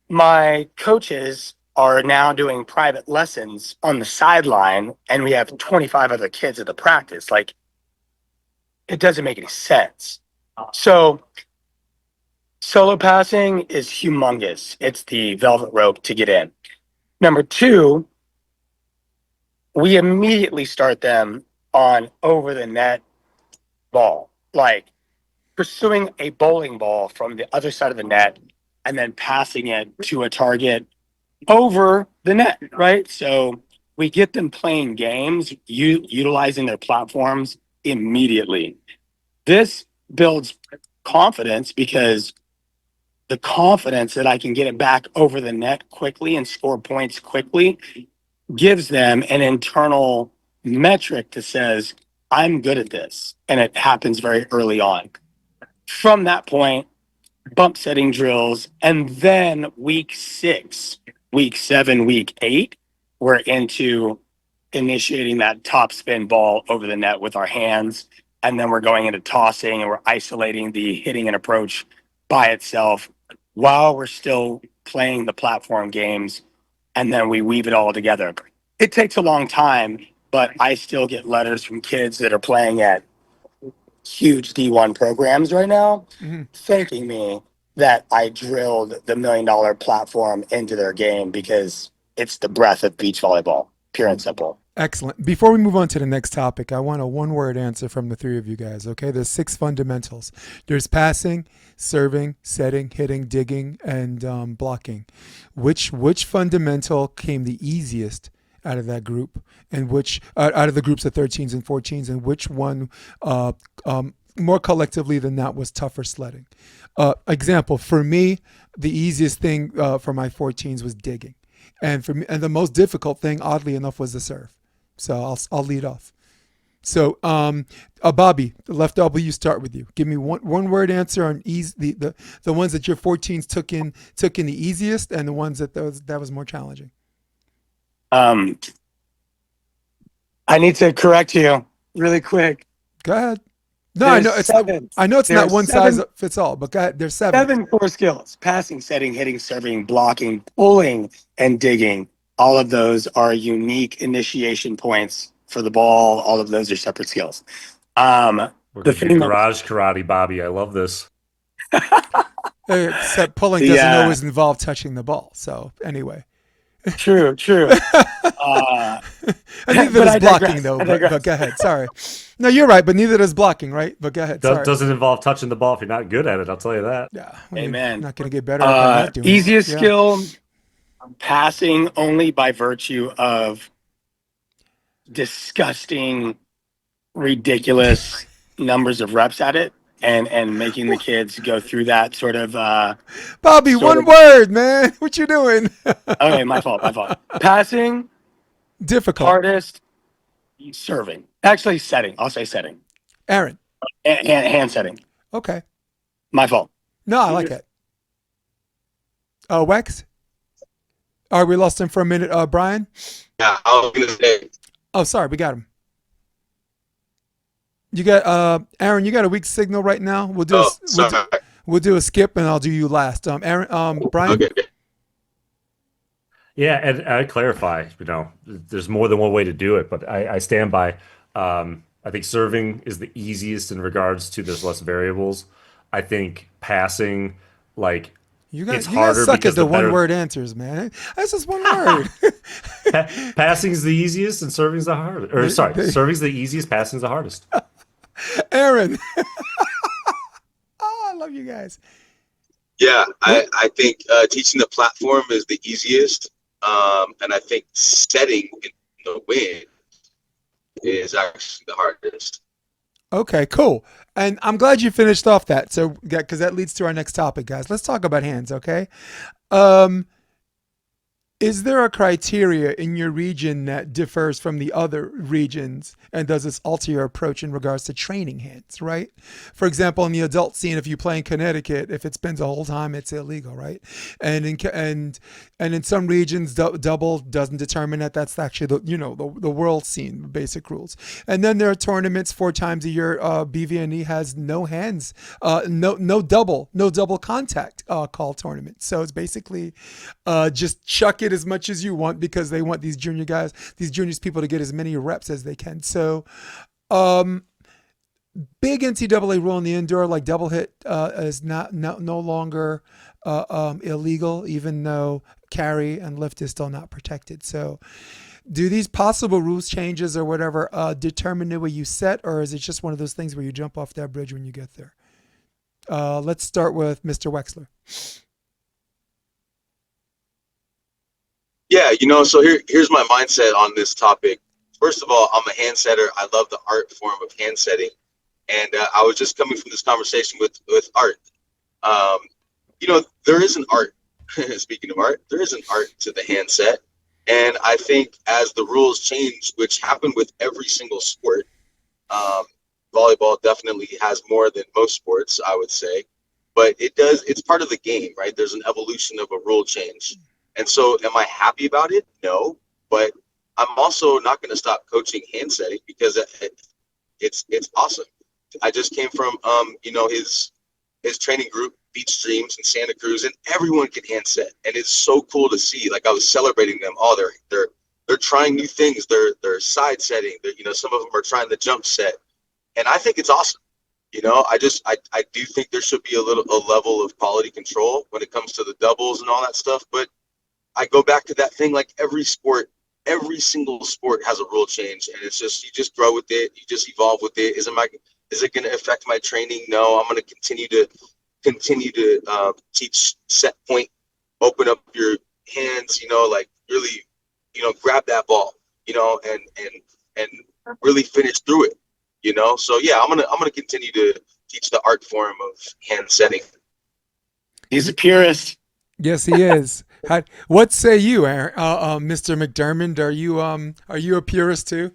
my coaches are now doing private lessons on the sideline and we have 25 other kids at the practice. Like, it doesn't make any sense. So solo passing is humongous. It's the velvet rope to get in. Number two, we immediately start them on over the net ball, like pursuing a bowling ball from the other side of the net and then passing it to a target over the net, right? So we get them playing games, utilizing their platforms immediately. This builds confidence because the confidence that I can get it back over the net quickly and score points quickly gives them an internal metric that says, I'm good at this. And it happens very early on. From that point, bump setting drills. And then week 6, week 7, week 8, we're into initiating that top spin ball over the net with our hands. And then we're going into tossing and we're isolating the hitting and approach by itself while we're still playing the platform games. And then we weave it all together. It takes a long time, but I still get letters from kids that are playing at huge D1 programs right now, thanking me that I drilled the $1 million platform into their game because it's the breath of beach volleyball, pure and simple. Excellent. Before we move on to the next topic, I want a one-word answer from the three of you guys, okay? There's 6 fundamentals. There's passing, serving, setting, hitting, digging, and blocking. Which fundamental came the easiest out of that group, and which out of the groups of 13s and 14s, and which one more collectively than that was tougher sledding? Example, for me, the easiest thing for my 14s was digging. And for me, and the most difficult thing, oddly enough, was the serve. So I'll lead off. So, Bobby, the left elbow, you start with you. Give me one word answer on the ones that your 14s took in the easiest, and the ones that was more challenging. I need to correct you really quick. Go ahead. No, I know it's not one size fits all, but go ahead. There's 7. 7 core skills: passing, setting, hitting, serving, blocking, pulling, and digging. All of those are unique initiation points for the ball. All of those are separate skills. We're going to do garage karate, Bobby. I love this. Except pulling doesn't always involve touching the ball. So anyway. True. And neither But does I blocking, digress. though. I But digress. go ahead. Sorry. No, you're right. But neither does blocking, right? But go ahead. Sorry. Doesn't involve touching the ball if you're not good at it. I'll tell you that. Yeah. Well, you're Amen. not going to get better at by not doing it. Easiest Yeah. skill, passing only by virtue of disgusting, ridiculous numbers of reps at it, and making the kids go through that sort of. Bobby, sort one of- word, man. What you doing? Okay, my fault. Passing, Difficult. hardest, serving. Actually, setting. I'll say setting. Aaron. Hand setting. Okay. My fault. No, I like it. Wex? All right, we lost him for a minute. Brian? Yeah, I was gonna say. Oh, sorry, we got him. You got Aaron. You got a weak signal right now. We'll do. Sorry. We'll do a skip, and I'll do you last. Aaron. Brian. Okay. Yeah, and I clarify, there's more than one way to do it, but I stand by. I think serving is the easiest in regards to there's less variables. I think passing, like, You it's guys harder suck at because the the better- one-word answers, man. That's just one word. passing's the easiest and serving's the hardest. Or sorry, serving's the easiest, passing's the hardest. Aaron. Oh, I love you guys. Yeah, I think teaching the platform is the easiest, and I think setting in the wind is actually the hardest. Okay, cool. And I'm glad you finished off that. So, because that leads to our next topic, guys. Let's talk about hands, okay? Is there a criteria in your region that differs from the other regions, and does this alter your approach in regards to training hands, right? For example, in the adult scene, if you play in Connecticut, if it spends a whole time, it's illegal, right? And in some regions, double doesn't determine that. That's actually the world scene, basic rules. And then there are tournaments 4 times a year. BVNE has no hands, no double contact call tournament. So it's basically just chuck it as much as you want, because they want these juniors people to get as many reps as they can. So big NCAA rule in the indoor, like double hit is no longer illegal, even though carry and lift is still not protected. So do these possible rules changes or whatever determine the way you set, or is it just one of those things where you jump off that bridge when you get there? Let's start with Mr. Wexler. Yeah, so here's my mindset on this topic. First of all, I'm a hand setter. I love the art form of hand setting. And I was just coming from this conversation with art. There is an art. Speaking of art, there is an art to the hand set. And I think as the rules change, which happen with every single sport, volleyball definitely has more than most sports, I would say. But it's part of the game, right? There's an evolution of a rule change. And so am I happy about it? No. But I'm also not going to stop coaching hand setting, because it's awesome. I just came from his training group, Beach Dreams in Santa Cruz, and everyone can hand set, and it's so cool to see. Like, I was celebrating them. Oh, they're trying new things. They're side setting. Some of them are trying the jump set, and I think it's awesome. I do think there should be a level of quality control when it comes to the doubles and all that stuff. But I go back to that thing, like every single sport has a rule change, and it's just, you just grow with it. You just evolve with it. Is it going to affect my training? No, I'm going to continue to teach set point, open up your hands, like really, grab that ball, and really finish through it, So yeah, I'm gonna continue to teach the art form of hand setting. He's a purist. Yes, he is. What say you, Aaron, Mr. McDermand? Are you a purist too?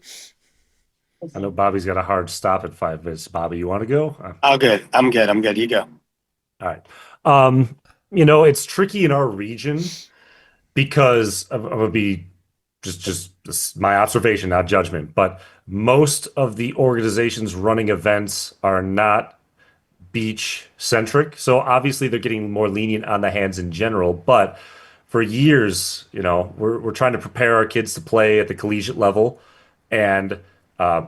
I know Bobby's got a hard stop at 5 minutes. Bobby, you want to go? Oh, good. I'm good. You go. All right. It's tricky in our region because I'm going to be just my observation, not judgment, but most of the organizations running events are not beach centric. So obviously they're getting more lenient on the hands in general, but for years, we're trying to prepare our kids to play at the collegiate level, and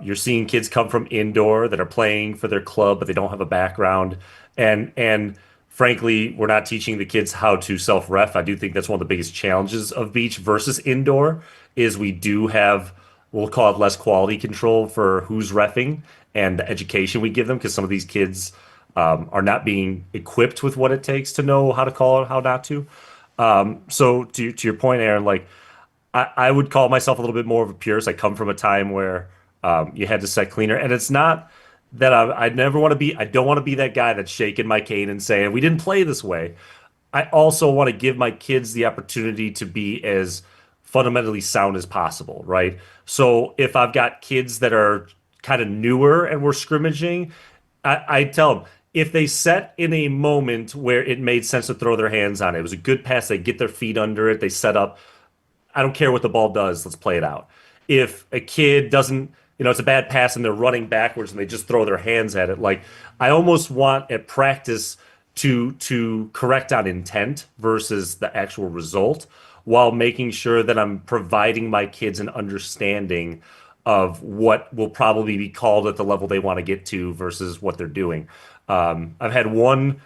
you're seeing kids come from indoor that are playing for their club, but they don't have a background. And frankly, we're not teaching the kids how to self-ref. I do think that's one of the biggest challenges of beach versus indoor is we do have we'll call it less quality control for who's reffing and the education we give them, because some of these kids are not being equipped with what it takes to know how to call it, how not to. So to your point, Aaron, like I would call myself a little bit more of a purist. I come from a time where you had to set cleaner, and it's not that I never want to be. I don't want to be that guy that's shaking my cane and saying we didn't play this way. I also want to give my kids the opportunity to be as fundamentally sound as possible, right? So if I've got kids that are kind of newer and we're scrimmaging, I tell them if they set in a moment where it made sense to throw their hands on it, it was a good pass, they get their feet under it, they set up. I don't care what the ball does. Let's play it out. If a kid doesn't, it's a bad pass and they're running backwards and they just throw their hands at it. Like I almost want at practice to correct on intent versus the actual result, while making sure that I'm providing my kids an understanding of what will probably be called at the level they want to get to versus what they're doing. I've had one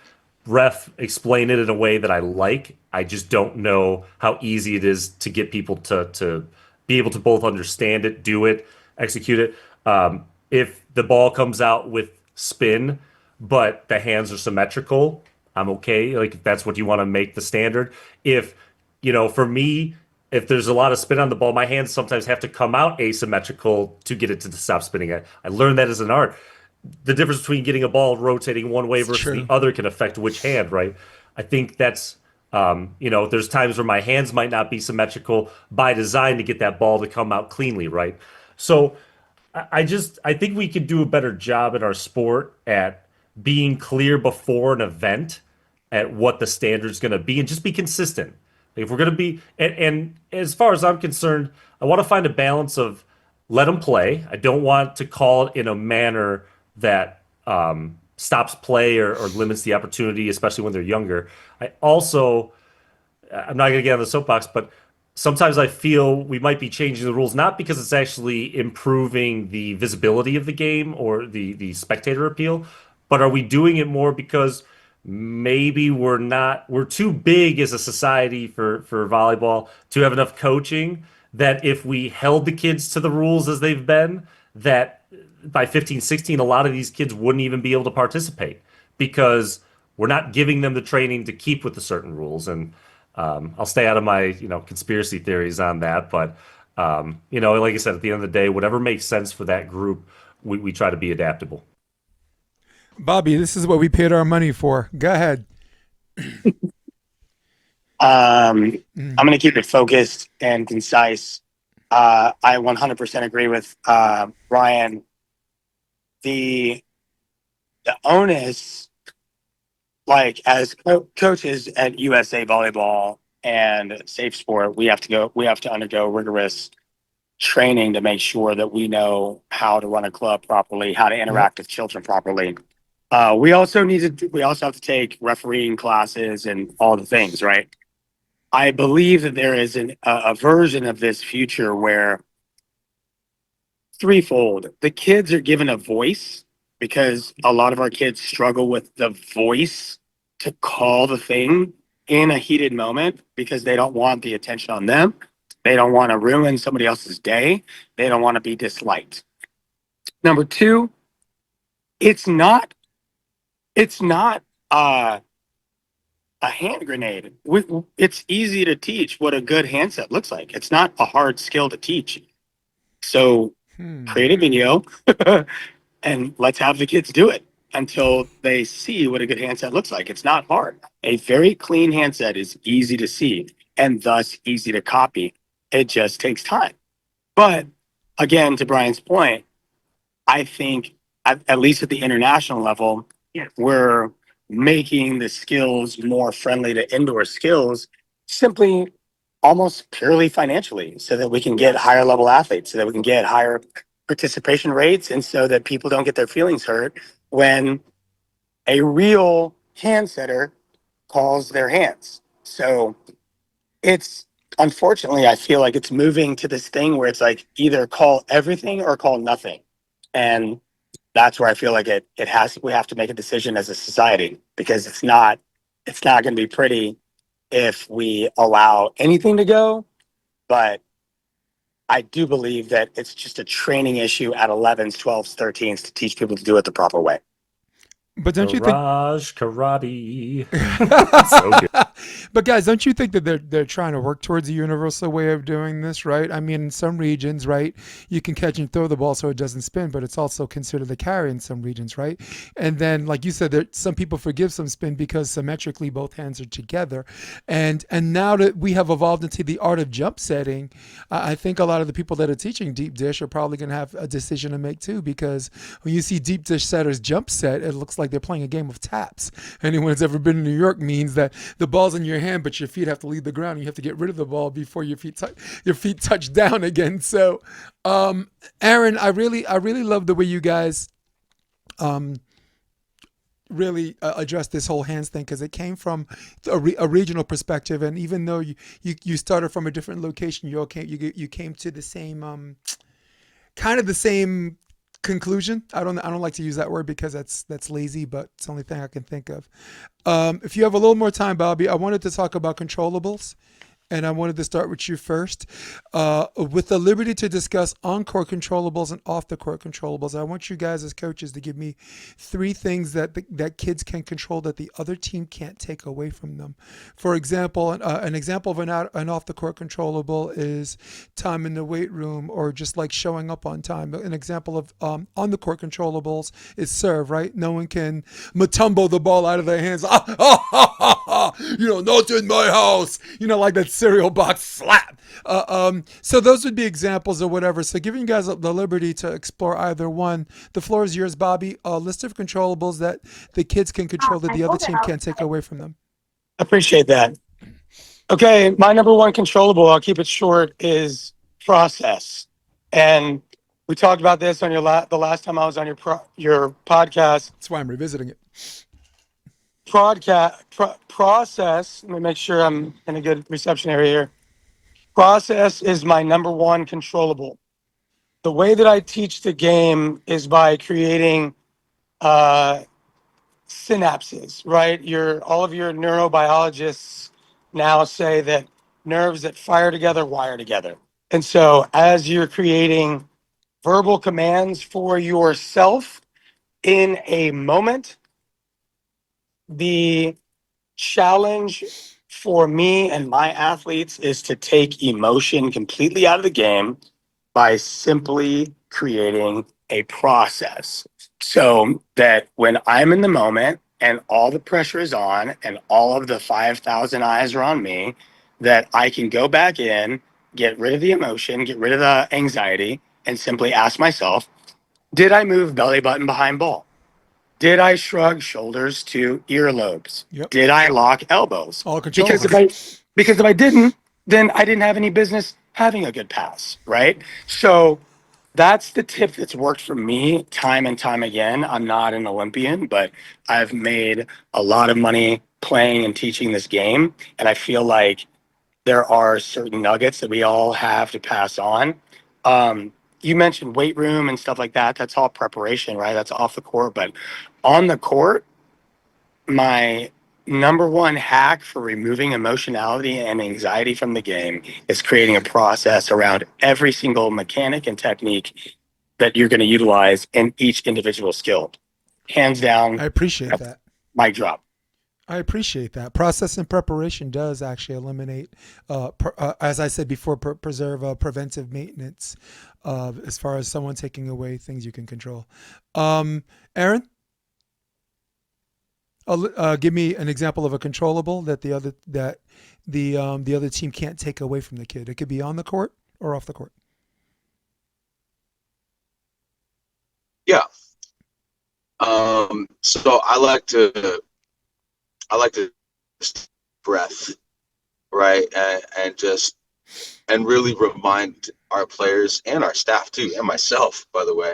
ref explain it in a way that I like. I just don't know how easy it is to get people to be able to both understand it, do it, execute it. If the ball comes out with spin, but the hands are symmetrical, I'm okay. Like if that's what you want to make the standard. If, for me, if there's a lot of spin on the ball, my hands sometimes have to come out asymmetrical to get it to stop spinning. I learned that as an art. The difference between getting a ball rotating one way It's versus the true. other can affect which hand, right? I think that's, there's times where my hands might not be symmetrical by design to get that ball to come out cleanly, right? So I think we could do a better job in our sport at being clear before an event at what the standard's going to be and just be consistent. Like if we're going to be, and as far as I'm concerned, I want to find a balance of let them play. I don't want to call it in a manner that stops play or limits the opportunity, especially when they're younger. I also, I'm not going to get on the soapbox, but sometimes I feel we might be changing the rules not because it's actually improving the visibility of the game or the spectator appeal, but are we doing it more because maybe we're too big as a society for volleyball to have enough coaching that if we held the kids to the rules as they've been, that by 15, 16, a lot of these kids wouldn't even be able to participate because we're not giving them the training to keep with the certain rules. And I'll stay out of my, conspiracy theories on that. But, like I said, at the end of the day, whatever makes sense for that group, we try to be adaptable. Bobby, this is what we paid our money for. Go ahead. I'm going to keep it focused and concise. I 100% agree with Bryan. The onus, like as coaches at USA Volleyball and Safe Sport, we have to undergo rigorous training to make sure that we know how to run a club properly, how to interact with children properly. We also have to take refereeing classes and all the things, right? I believe that there is a version of this future where threefold. The kids are given a voice because a lot of our kids struggle with the voice to call the thing in a heated moment because they don't want the attention on them. They don't want to ruin somebody else's day. They don't want to be disliked. Number two, it's not a hand grenade. It's easy to teach what a good handset looks like. It's not a hard skill to teach. So create a video and let's have the kids do it until they see what a good handset looks like. It's not hard. A very clean handset is easy to see and thus easy to copy. It just takes time. But again, to Bryan's point, I think at least at the international level, we're making the skills more friendly to indoor skills simply almost purely financially so that we can get higher level athletes, so that we can get higher participation rates, and so that people don't get their feelings hurt when a real hand setter calls their hands. So it's unfortunately, I feel like it's moving to this thing where it's like either call everything or call nothing. And that's where I feel like we have to make a decision as a society because it's not going to be pretty if we allow anything to go, but I do believe that it's just a training issue at 11s, 12s, 13s to teach people to do it the proper way. But don't you think? Garage karate. So good. But guys, don't you think that they're trying to work towards a universal way of doing this, right? I mean, in some regions, right, you can catch and throw the ball so it doesn't spin, but it's also considered a carry in some regions, right? And then, like you said, there some people forgive some spin because symmetrically both hands are together. And now that we have evolved into the art of jump setting, I think a lot of the people that are teaching deep dish are probably going to have a decision to make too, because when you see deep dish setters jump set, it looks like they're playing a game of taps. Anyone that's ever been in New York means that the ball's in your hand, but your feet have to leave the ground. You have to get rid of the ball before your feet touch down again. So, Aaron, I really love the way you guys really address this whole hands thing, because it came from a regional perspective, and even though you started from a different location, you came to the same kind of the same conclusion. I don't like to use that word because that's lazy, but it's the only thing I can think of. If you have a little more time, Bobby, I wanted to talk about controllables. And I wanted to start with you first. With the liberty to discuss on-court controllables and off-the-court controllables, I want you guys as coaches to give me 3 things that kids can control that the other team can't take away from them. For example, an example of an off-the-court controllable is time in the weight room, or just like showing up on time. An example of on-the-court controllables is serve, right? No one can matumbo the ball out of their hands. Not in my house. Like that cereal box slap. So those would be examples or whatever. So giving you guys the liberty to explore either one. The floor is yours, Bobby. A list of controllables that the kids can control that the other team can't take away from them. Appreciate that. Okay, my number one controllable, I'll keep it short, is process. And we talked about this on the last time I was on your podcast. That's why I'm revisiting it. Process. Let me make sure I'm in a good reception area here. Process is my number one controllable. The way that I teach the game is by creating synapses, right? All of your neurobiologists now say that nerves that fire together wire together. And so as you're creating verbal commands for yourself in a moment, the challenge for me and my athletes is to take emotion completely out of the game by simply creating a process, so that when I'm in the moment and all the pressure is on and all of the 5,000 eyes are on me, that I can go back in, get rid of the emotion, get rid of the anxiety, and simply ask myself, did I move belly button behind ball? Did I shrug shoulders to earlobes? Yep. Did I lock elbows? All controllables. Because if I didn't, then I didn't have any business having a good pass, right? So that's the tip that's worked for me time and time again. I'm not an Olympian, but I've made a lot of money playing and teaching this game. And I feel like there are certain nuggets that we all have to pass on. You mentioned weight room and stuff like that. That's all preparation, right? That's off the court. But on the court, my number one hack for removing emotionality and anxiety from the game is creating a process around every single mechanic and technique that you're going to utilize in each individual skill. Hands down. I appreciate that. Mic drop. I appreciate that. Process and preparation does actually eliminate, as I said before, preserve preventive maintenance as far as someone taking away things you can control. Aaron, give me an example of a controllable that the other team can't take away from the kid. It could be on the court or off the court. Yeah. So I like to breath, right, and really remind our players and our staff too, and myself, by the way,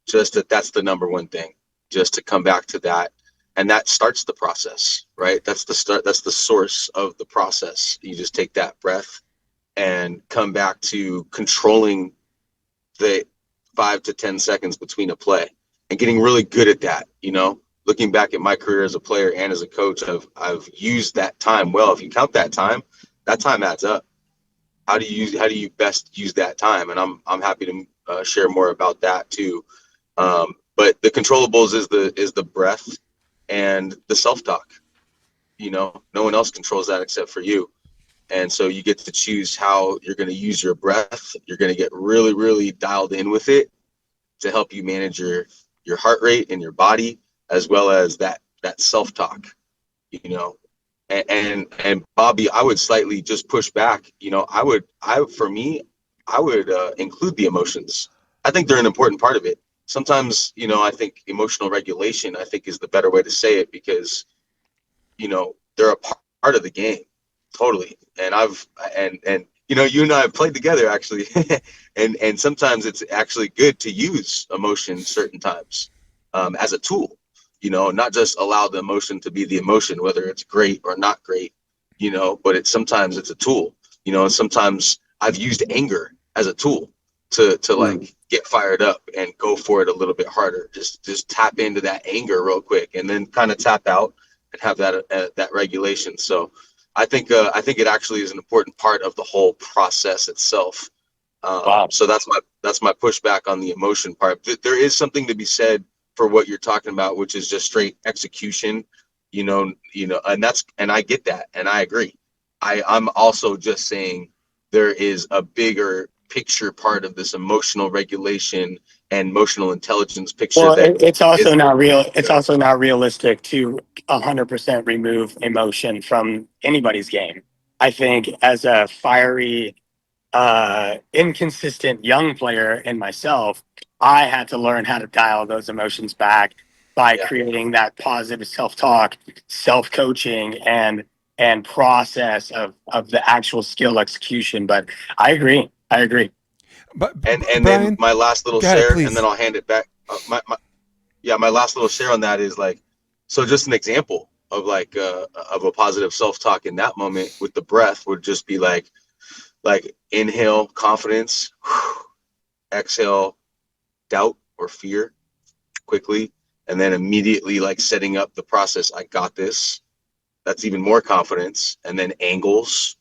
just that's the number one thing, just to come back to that, and that starts the process, right? That's the start. That's the source of the process. You just take that breath and come back to controlling the 5 to 10 seconds between a play and getting really good at that, Looking back at my career as a player and as a coach, I've used that time well. If you count that time adds up. how do you best use that time? And I'm happy to share more about that too. But the controllables is the breath and the self-talk. No one else controls that except for you. And so you get to choose how you're going to use your breath. You're going to get really, really dialed in with it to help you manage your heart rate and your body, as well as that self-talk, and Bobby, I would slightly just push back. I would include the emotions. I think they're an important part of it. Sometimes, I think emotional regulation, I think, is the better way to say it, because, they're a part of the game. Totally. And you and I have played together, actually. and sometimes it's actually good to use emotion certain times, as a tool, not just allow the emotion to be the emotion, whether it's great or not great, but sometimes it's a tool, and sometimes I've used anger as a tool to like get fired up and go for it a little bit harder. Just tap into that anger real quick and then kind of tap out and have that regulation. So I think it actually is an important part of the whole process itself. Wow. So that's my pushback on the emotion part. There is something to be said for what you're talking about, which is just straight execution, and I get that, and I agree. I'm also just saying there is a bigger picture part of this emotional regulation and emotional intelligence picture. Well, it's also not real. It's also not realistic to 100% remove emotion from anybody's game. I think as a fiery, inconsistent young player in myself, I had to learn how to dial those emotions back by creating that positive self-talk, self-coaching, and process of the actual skill execution. But I agree. But and Brian, then my last little go ahead, share, please. and then I'll hand it back. My last little share on that is like, so just an example of like of a positive self-talk in that moment with the breath would just be like inhale confidence, exhale doubt or fear quickly, and then immediately like setting up the process. I got this. That's even more confidence. And then angles,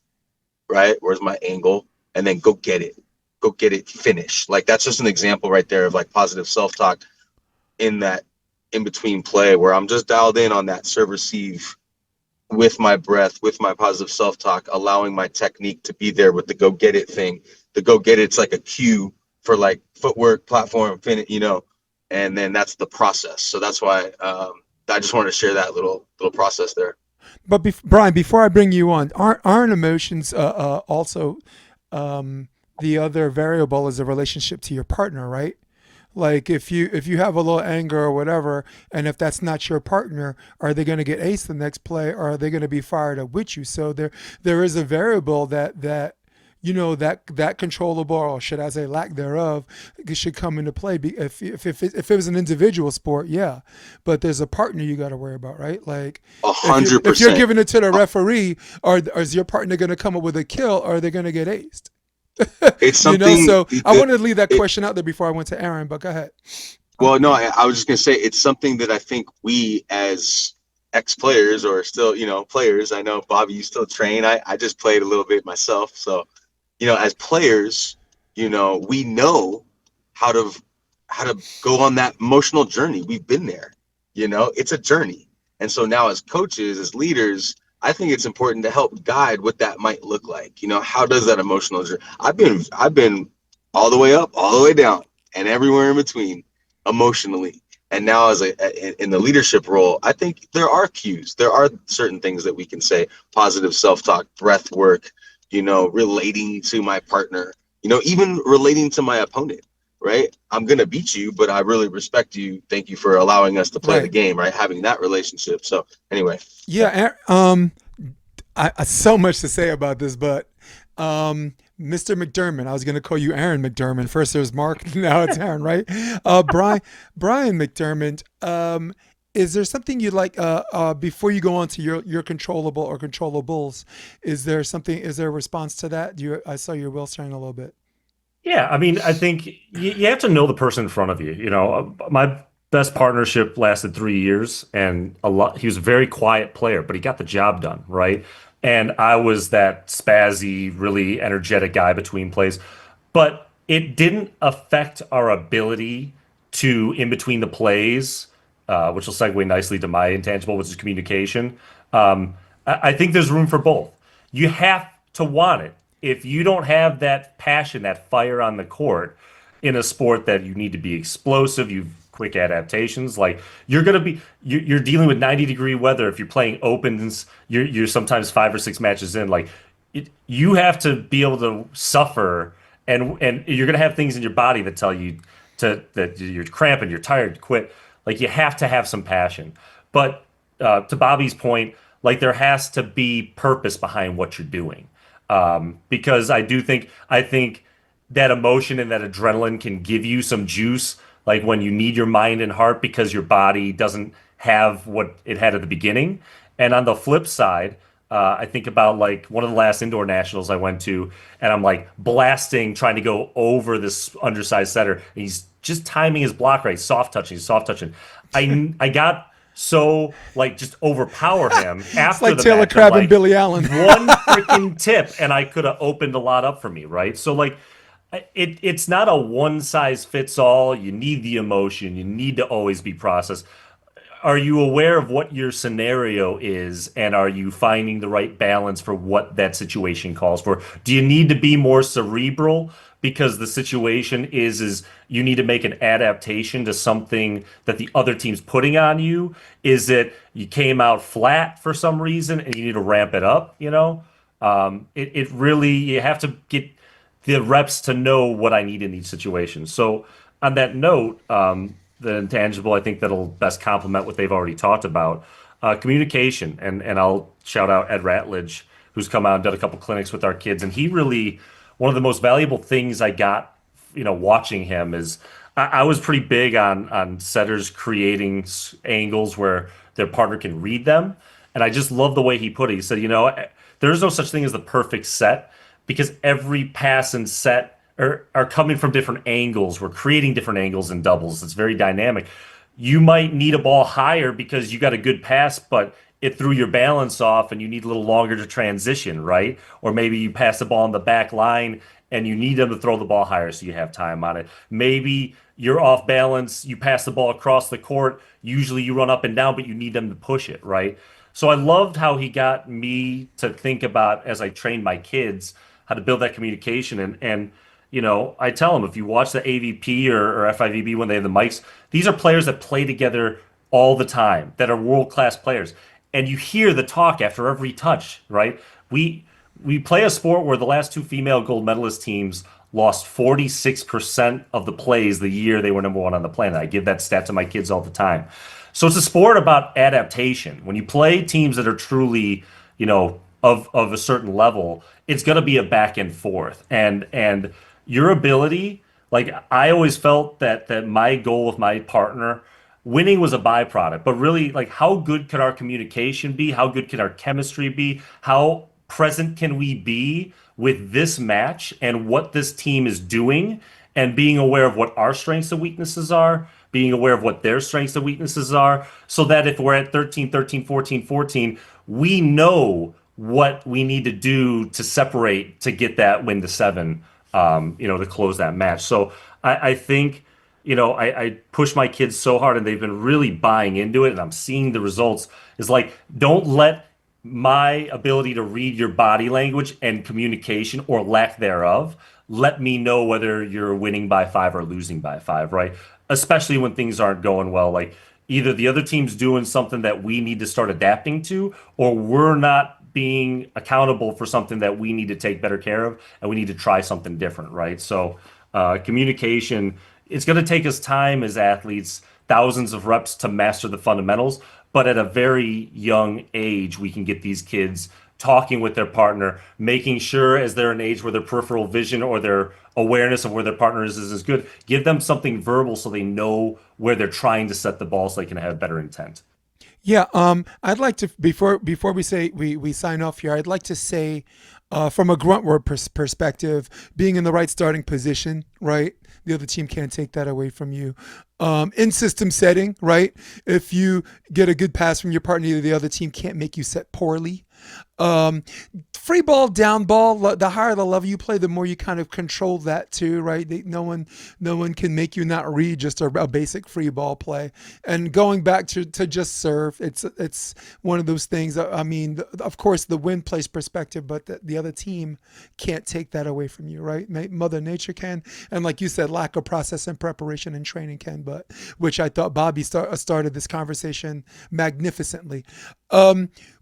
right? Where's my angle? And then go get it, finish. Like, that's just an example right there of like positive self-talk in that in between play where I'm just dialed in on that serve receive with my breath, with my positive self-talk, allowing my technique to be there with the go get it thing. The go get it's like a cue for like footwork, platform, and then that's the process. So that's why I just wanted to share that little process there. But Brian, before I bring you on, aren't emotions also the other variable is a relationship to your partner, right? Like if you have a little anger or whatever, and if that's not your partner, are they going to get ace the next play, or are they going to be fired up with you? So there is a variable that that controllable, or should I say lack thereof, should come into play. If it was an individual sport, yeah, but there's a partner you got to worry about, right? Like 100%. if you're giving it to the referee, or is your partner going to come up with a kill, or are they going to get aced? It's something. So I wanted to leave that question out there before I went to Aaron, but go ahead. Well, no, I was just gonna say it's something that I think we as ex-players or still, players. I know Bobby, you still train. I just played a little bit myself, so as players, we know how to go on that emotional journey. We've been there. It's a journey, and so now as coaches, as leaders, I think it's important to help guide what that might look like. How does that emotional journey? I've been all the way up, all the way down, and everywhere in between emotionally. And now in the leadership role, I think there are cues. There are certain things that we can say: positive self-talk, breath work, relating to my partner, even relating to my opponent, right? I'm going to beat you, but I really respect you. Thank you for allowing us to play the game, right? Having that relationship. So anyway. Yeah. I so much to say about this, but Mr. McDermand, I was going to call you Aaron McDermand. First there's Mark, now it's Aaron, right? Bryan McDermand, is there something you'd like, before you go on to your controllable or controllables, is there a response to that? I saw your wheel turning a little bit. Yeah, I mean, I think you have to know the person in front of you. My best partnership lasted 3 years, and he was a very quiet player, but he got the job done, right? And I was that spazzy, really energetic guy between plays. But it didn't affect our ability to, in between the plays, which will segue nicely to my intangible, which is communication. I think there's room for both. You have to want it. If you don't have that passion, that fire on the court in a sport that you need to be explosive, you've quick adaptations, like you're dealing with 90-degree weather. If you're playing opens, you're sometimes 5 or 6 matches in. Like you have to be able to suffer, and you're gonna have things in your body that tell you that you're cramping, you're tired, quit. Like you have to have some passion. But to Bobby's point, like there has to be purpose behind what you're doing. Because I think that emotion and that adrenaline can give you some juice, like when you need your mind and heart because your body doesn't have what it had at the beginning. And on the flip side, I think about like one of the last indoor nationals I went to, and I'm like blasting, trying to go over this undersized setter. And he's just timing his block right, soft touching, soft touching. I got so like just overpower him after It's like the Taylor match. Crabb I'm and Billy Allen. one freaking tip, and I could have opened a lot up for me, right? So like it's not a one size fits all. You need the emotion. You need to always be processed. Are you aware of what your scenario is, and are you finding the right balance for what that situation calls for? Do you need to be more cerebral because the situation is you need to make an adaptation to something that the other team's putting on you? Is it you came out flat for some reason and you need to ramp it up, you know? It really, you have to get the reps to know what I need in each situation. So on that note, the intangible, I think that'll best complement what they've already talked about. Communication, and I'll shout out Ed Ratledge, who's come out and done a couple clinics with our kids, and he really, one of the most valuable things I got, watching him is I was pretty big on setters creating angles where their partner can read them, and I just love the way he put it. He said, there is no such thing as the perfect set because every pass and set are coming from different angles. We're creating different angles in doubles. It's very dynamic. You might need a ball higher because you got a good pass, but it threw your balance off and you need a little longer to transition, right? Or maybe you pass the ball on the back line and you need them to throw the ball higher so you have time on it. Maybe you're off balance, you pass the ball across the court. Usually you run up and down, but you need them to push it, right? So I loved how he got me to think about, as I trained my kids, how to build that communication. And I tell them, if you watch the AVP or FIVB when they have the mics, these are players that play together all the time, that are world-class players. And you hear the talk after every touch, right? We play a sport where the last 2 female gold medalist teams lost 46% of the plays the year they were number 1 on the planet. I give that stat to my kids all the time. So it's a sport about adaptation. When you play teams that are truly, of a certain level, it's going to be a back and forth. And your ability, like I always felt that my goal with my partner, winning was a byproduct, but really like how good could our communication be? How good can our chemistry be? How present can we be with this match and what this team is doing, and being aware of what our strengths and weaknesses are, being aware of what their strengths and weaknesses are, so that if we're at 13, 13, 14, 14, we know what we need to do to separate to get that win to 7, to close that match. So I think, I push my kids so hard and they've been really buying into it, and I'm seeing the results. Is like, don't let my ability to read your body language and communication or lack thereof let me know whether you're winning by 5 or losing by 5, right? Especially when things aren't going well. Like either the other team's doing something that we need to start adapting to, or we're not being accountable for something that we need to take better care of, and we need to try something different, right? So communication, it's going to take us time as athletes, thousands of reps to master the fundamentals, but at a very young age, we can get these kids talking with their partner, making sure as they're an age where their peripheral vision or their awareness of where their partner is good. Give them something verbal so they know where they're trying to set the ball so they can have better intent. Yeah, I'd like to before we say we sign off here. I'd like to say, from a grunt word perspective, being in the right starting position, right? The other team can't take that away from you. In system setting, right? If you get a good pass from your partner, the other team can't make you set poorly. Free ball, down ball. The higher the level you play, the more you kind of control that too, right? No one can make you not read just a basic free ball play. And going back to just serve, it's one of those things. I mean, of course, the win plays perspective, but the other team can't take that away from you, right? Mother Nature can, and like you said, lack of process and preparation and training can. But which I thought Bobby started this conversation magnificently.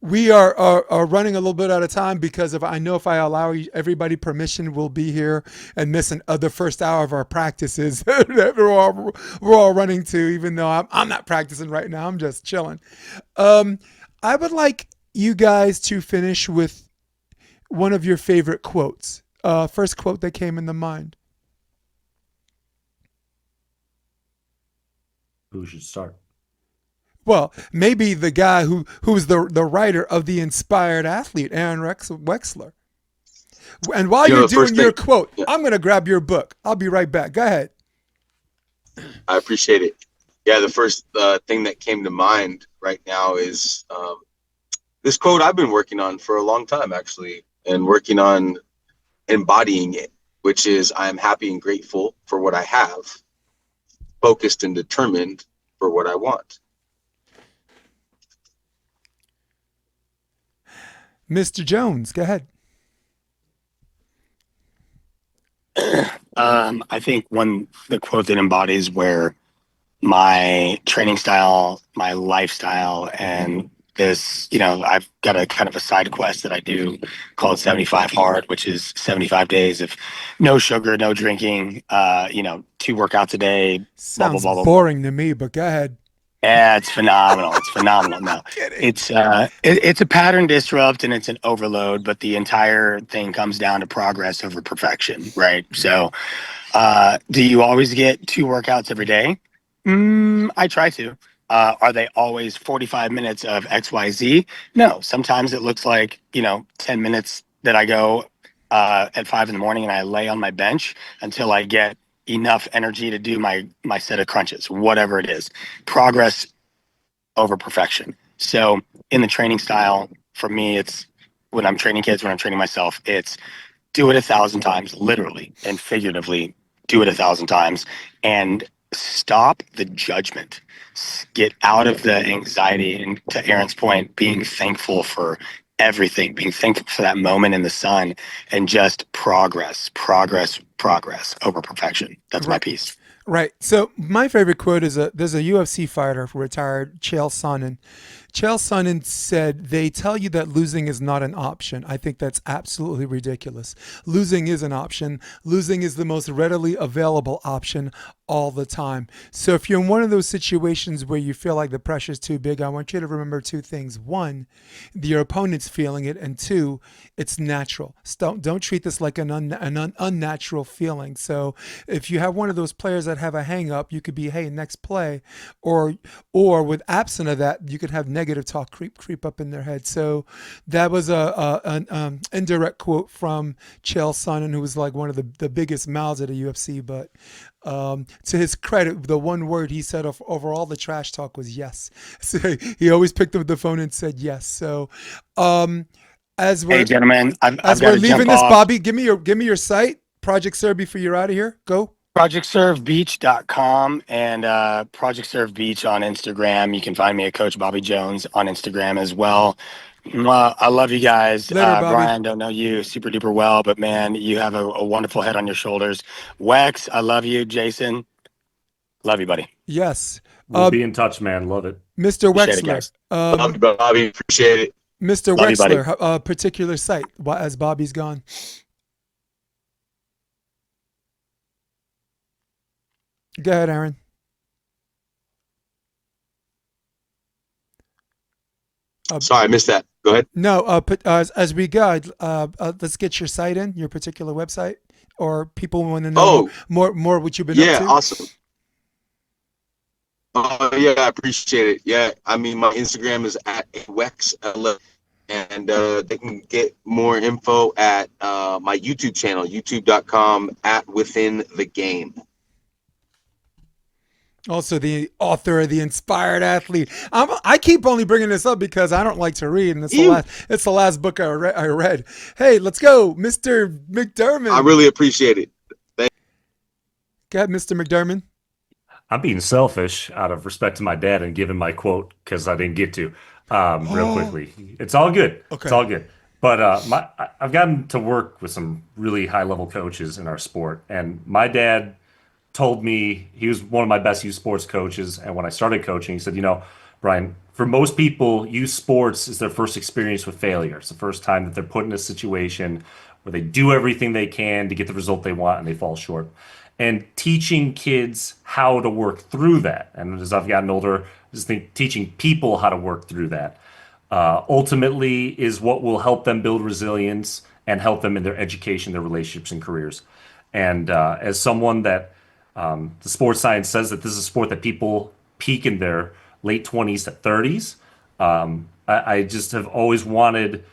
We are running a little bit out of time because I know if I allow everybody permission, we'll be here and miss the first hour of our practices that we're all running to. Even though I'm not practicing right now, I'm just chilling. I would like you guys to finish with one of your favorite quotes. First quote that came in the mind. Who should start? Well, maybe the guy who's the writer of The Inspired Athlete, Aaron Wexler. And while you're doing your quote, I'm going to grab your book. I'll be right back. Go ahead. I appreciate it. Yeah, the first thing that came to mind right now is this quote I've been working on for a long time, actually, and working on embodying it, which is, I am happy and grateful for what I have, focused and determined for what I want. Mr. Jones, go ahead. I think the quote that embodies where my training style, my lifestyle, and this, I've got a kind of a side quest that I do called 75 Hard, which is 75 days of no sugar, no drinking, 2 workouts a day. Sounds boring to me, but go ahead. Yeah, it's phenomenal. It's phenomenal. No, it's a pattern disrupt and it's an overload, but the entire thing comes down to progress over perfection, right? So, do you always get 2 workouts every day? I try to. Are they always 45 minutes of XYZ? No. Sometimes it looks like 10 minutes that I go at 5 in the morning and I lay on my bench until I get enough energy to do my set of crunches, whatever it is. Progress over perfection. So in the training style, for me, it's when I'm training kids, when I'm training myself, it's do it 1,000 times, literally and figuratively, do it 1,000 times, and stop the judgment. Get out of the anxiety, and to Aaron's point, being thankful for everything, being thankful for that moment in the sun, and just progress over perfection. That's my piece. Right. So my favorite quote is there's a UFC fighter, retired, Chael Sonnen. Chael Sonnen said, "They tell you that losing is not an option." I think that's absolutely ridiculous. Losing is an option. Losing is the most readily available option all the time. So if you're in one of those situations where you feel like the pressure's too big, I want you to remember 2 things. 1, your opponent's feeling it, and 2, it's natural. Don't treat this like an unnatural feeling. So if you have one of those players that have a hang up, you could be, hey, next play, or with absent of that, you could have negative talk creep up in their head. So that was an indirect quote from Chael Sonnen, who was like one of the biggest mouths at the UFC. But to his credit, the one word he said over all the trash talk was yes. So he always picked up the phone and said yes. So hey gentlemen, as we're leaving this, Bobby, give me your site, projectserve, before you're out of here. Go. projectservebeach.com and Project Serve Beach on Instagram. You can find me at Coach Bobby Jones on Instagram as well. I love you guys. Later, Bryan, don't know you super duper well, but man, you have a wonderful head on your shoulders. Wex, I love you. Jason, love you, buddy. Yes. We'll be in touch, man. Love it. Mr. Appreciate Wexler. Love you, Bobby. Appreciate it. Mr. Love you, buddy. Wexler, a particular site as Bobby's gone. Go ahead, Aaron. Sorry, I missed that. Go ahead. No, as we go, let's get your site in, your particular website, or people want to know more what you've been up to. Yeah, awesome. Yeah, I appreciate it. Yeah, I mean, my Instagram is at Wexler, and they can get more info at my YouTube channel, youtube.com @withinthegame. Also, the author of The Inspired Athlete. I keep only bringing this up because I don't like to read, and it's the last book I read. Hey, let's go, Mr. I McDermand. really appreciate it. Go ahead, Mr. McDermand. I'm being selfish out of respect to my dad and giving my quote because I didn't get to real Oh, quickly. It's all good. It's okay. all good. But I've gotten to work with some really high level coaches in our sport, and my dad told me he was one of my best youth sports coaches. And when I started coaching, he said, Bryan, for most people, youth sports is their first experience with failure. It's the first time that they're put in a situation where they do everything they can to get the result they want and they fall short. And teaching kids how to work through that. And as I've gotten older, just think teaching people how to work through that ultimately is what will help them build resilience and help them in their education, their relationships, and careers. And as someone that the sports science says that this is a sport that people peak in their late 20s to 30s. I just have always wanted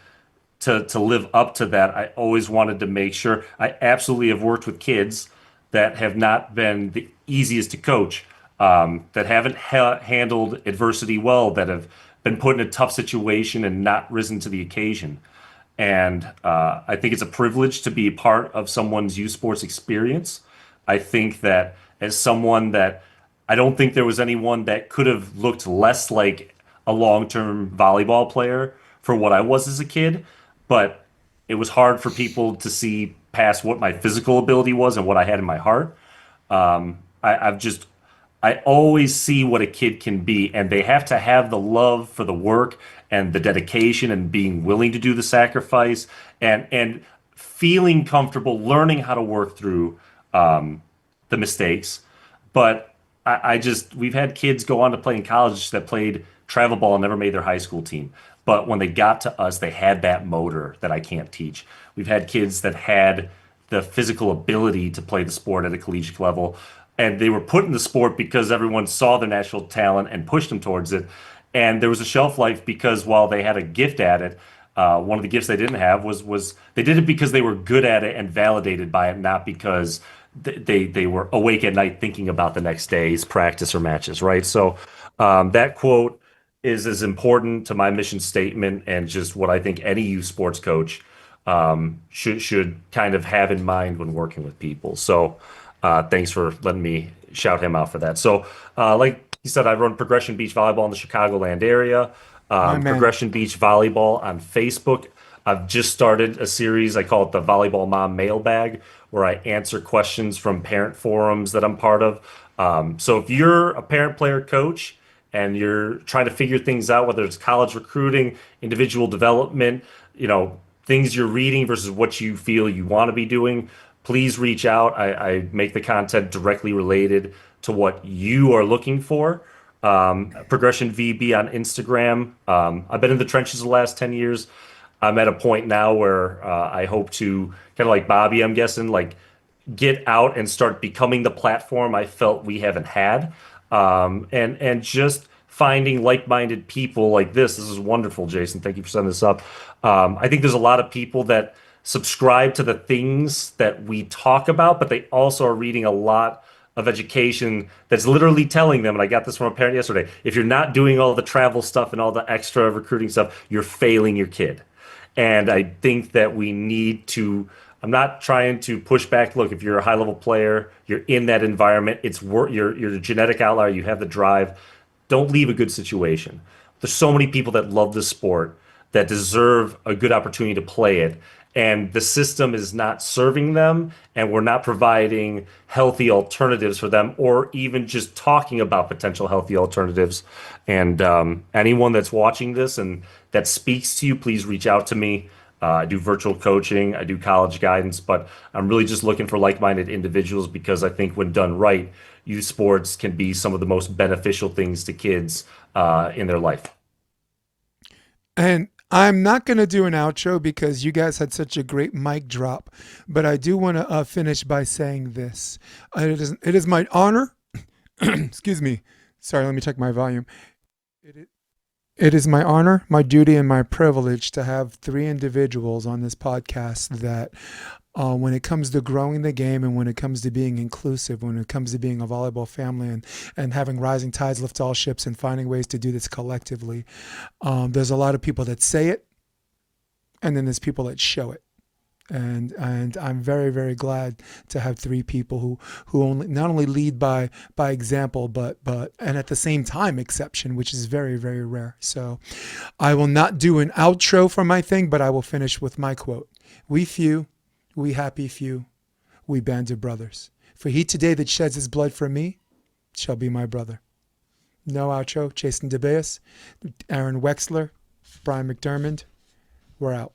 to live up to that. I always wanted to make sure. I absolutely have worked with kids that have not been the easiest to coach, that haven't handled adversity well, that have been put in a tough situation and not risen to the occasion. And I think it's a privilege to be part of someone's youth sports experience. I think that as someone that I don't think there was anyone that could have looked less like a long-term volleyball player for what I was as a kid, but it was hard for people to see past what my physical ability was and what I had in my heart. I've just I always see what a kid can be, and they have to have the love for the work and the dedication and being willing to do the sacrifice and feeling comfortable learning how to work through the mistakes. But I just we've had kids go on to play in college that played travel ball and never made their high school team. But when they got to us, they had that motor that I can't teach. We've had kids that had the physical ability to play the sport at a collegiate level, and they were put in the sport because everyone saw their natural talent and pushed them towards it. And there was a shelf life because while they had a gift at it, one of the gifts they didn't have was they did it because they were good at it and validated by it, not because they were awake at night thinking about the next day's practice or matches, right? So that quote is as important to my mission statement and just what I think any youth sports coach should kind of have in mind when working with people. So thanks for letting me shout him out for that. So like you said, I run Progression Beach Volleyball in the Chicagoland area. My man. Progression Beach Volleyball on Facebook. I've just started a series. I call it the Volleyball Mom Mailbag, where I answer questions from parent forums that I'm part of. So if you're a parent, player, coach, and you're trying to figure things out, whether it's college recruiting, individual development, things you're reading versus what you feel you want to be doing, please reach out. I make the content directly related to what you are looking for. Progression VB on Instagram. I've been in the trenches the last 10 years. I'm at a point now where I hope to kind of like Bobby, I'm guessing, like get out and start becoming the platform I felt we haven't had. And just finding like-minded people like this. This is wonderful, Jason. Thank you for setting this up. I think there's a lot of people that subscribe to the things that we talk about, but they also are reading a lot of education that's literally telling them, and I got this from a parent yesterday, if you're not doing all the travel stuff and all the extra recruiting stuff, you're failing your kid. And I think that we need to, I'm not trying to push back. Look, if you're a high level player, you're in that environment, you're a genetic outlier, you have the drive. Don't leave a good situation. There's so many people that love the sport that deserve a good opportunity to play it. And the system is not serving them, and we're not providing healthy alternatives for them, or even just talking about potential healthy alternatives. And anyone that's watching this and that speaks to you, please reach out to me. I do virtual coaching, I do college guidance, but I'm really just looking for like-minded individuals because I think when done right, youth sports can be some of the most beneficial things to kids in their life. And I'm not going to do an outro because you guys had such a great mic drop, but I do want to finish by saying this. It is my honor. Excuse me. Sorry, let me check my volume. It is, It is my honor, my duty, and my privilege to have three individuals on this podcast that, when it comes to growing the game and when it comes to being inclusive, when it comes to being a volleyball family and having rising tides lift all ships and finding ways to do this collectively, there's a lot of people that say it, and then there's people that show it. And I'm very, very glad to have three people who only not only lead by example, but and at the same time exception, which is very, very rare. So I will not do an outro for my thing, but I will finish with my quote. We few, we happy few, we band of brothers. For he today that sheds his blood for me shall be my brother. No outro. Jason DeBeas, Aaron Wexler, Bryan McDermand. We're out.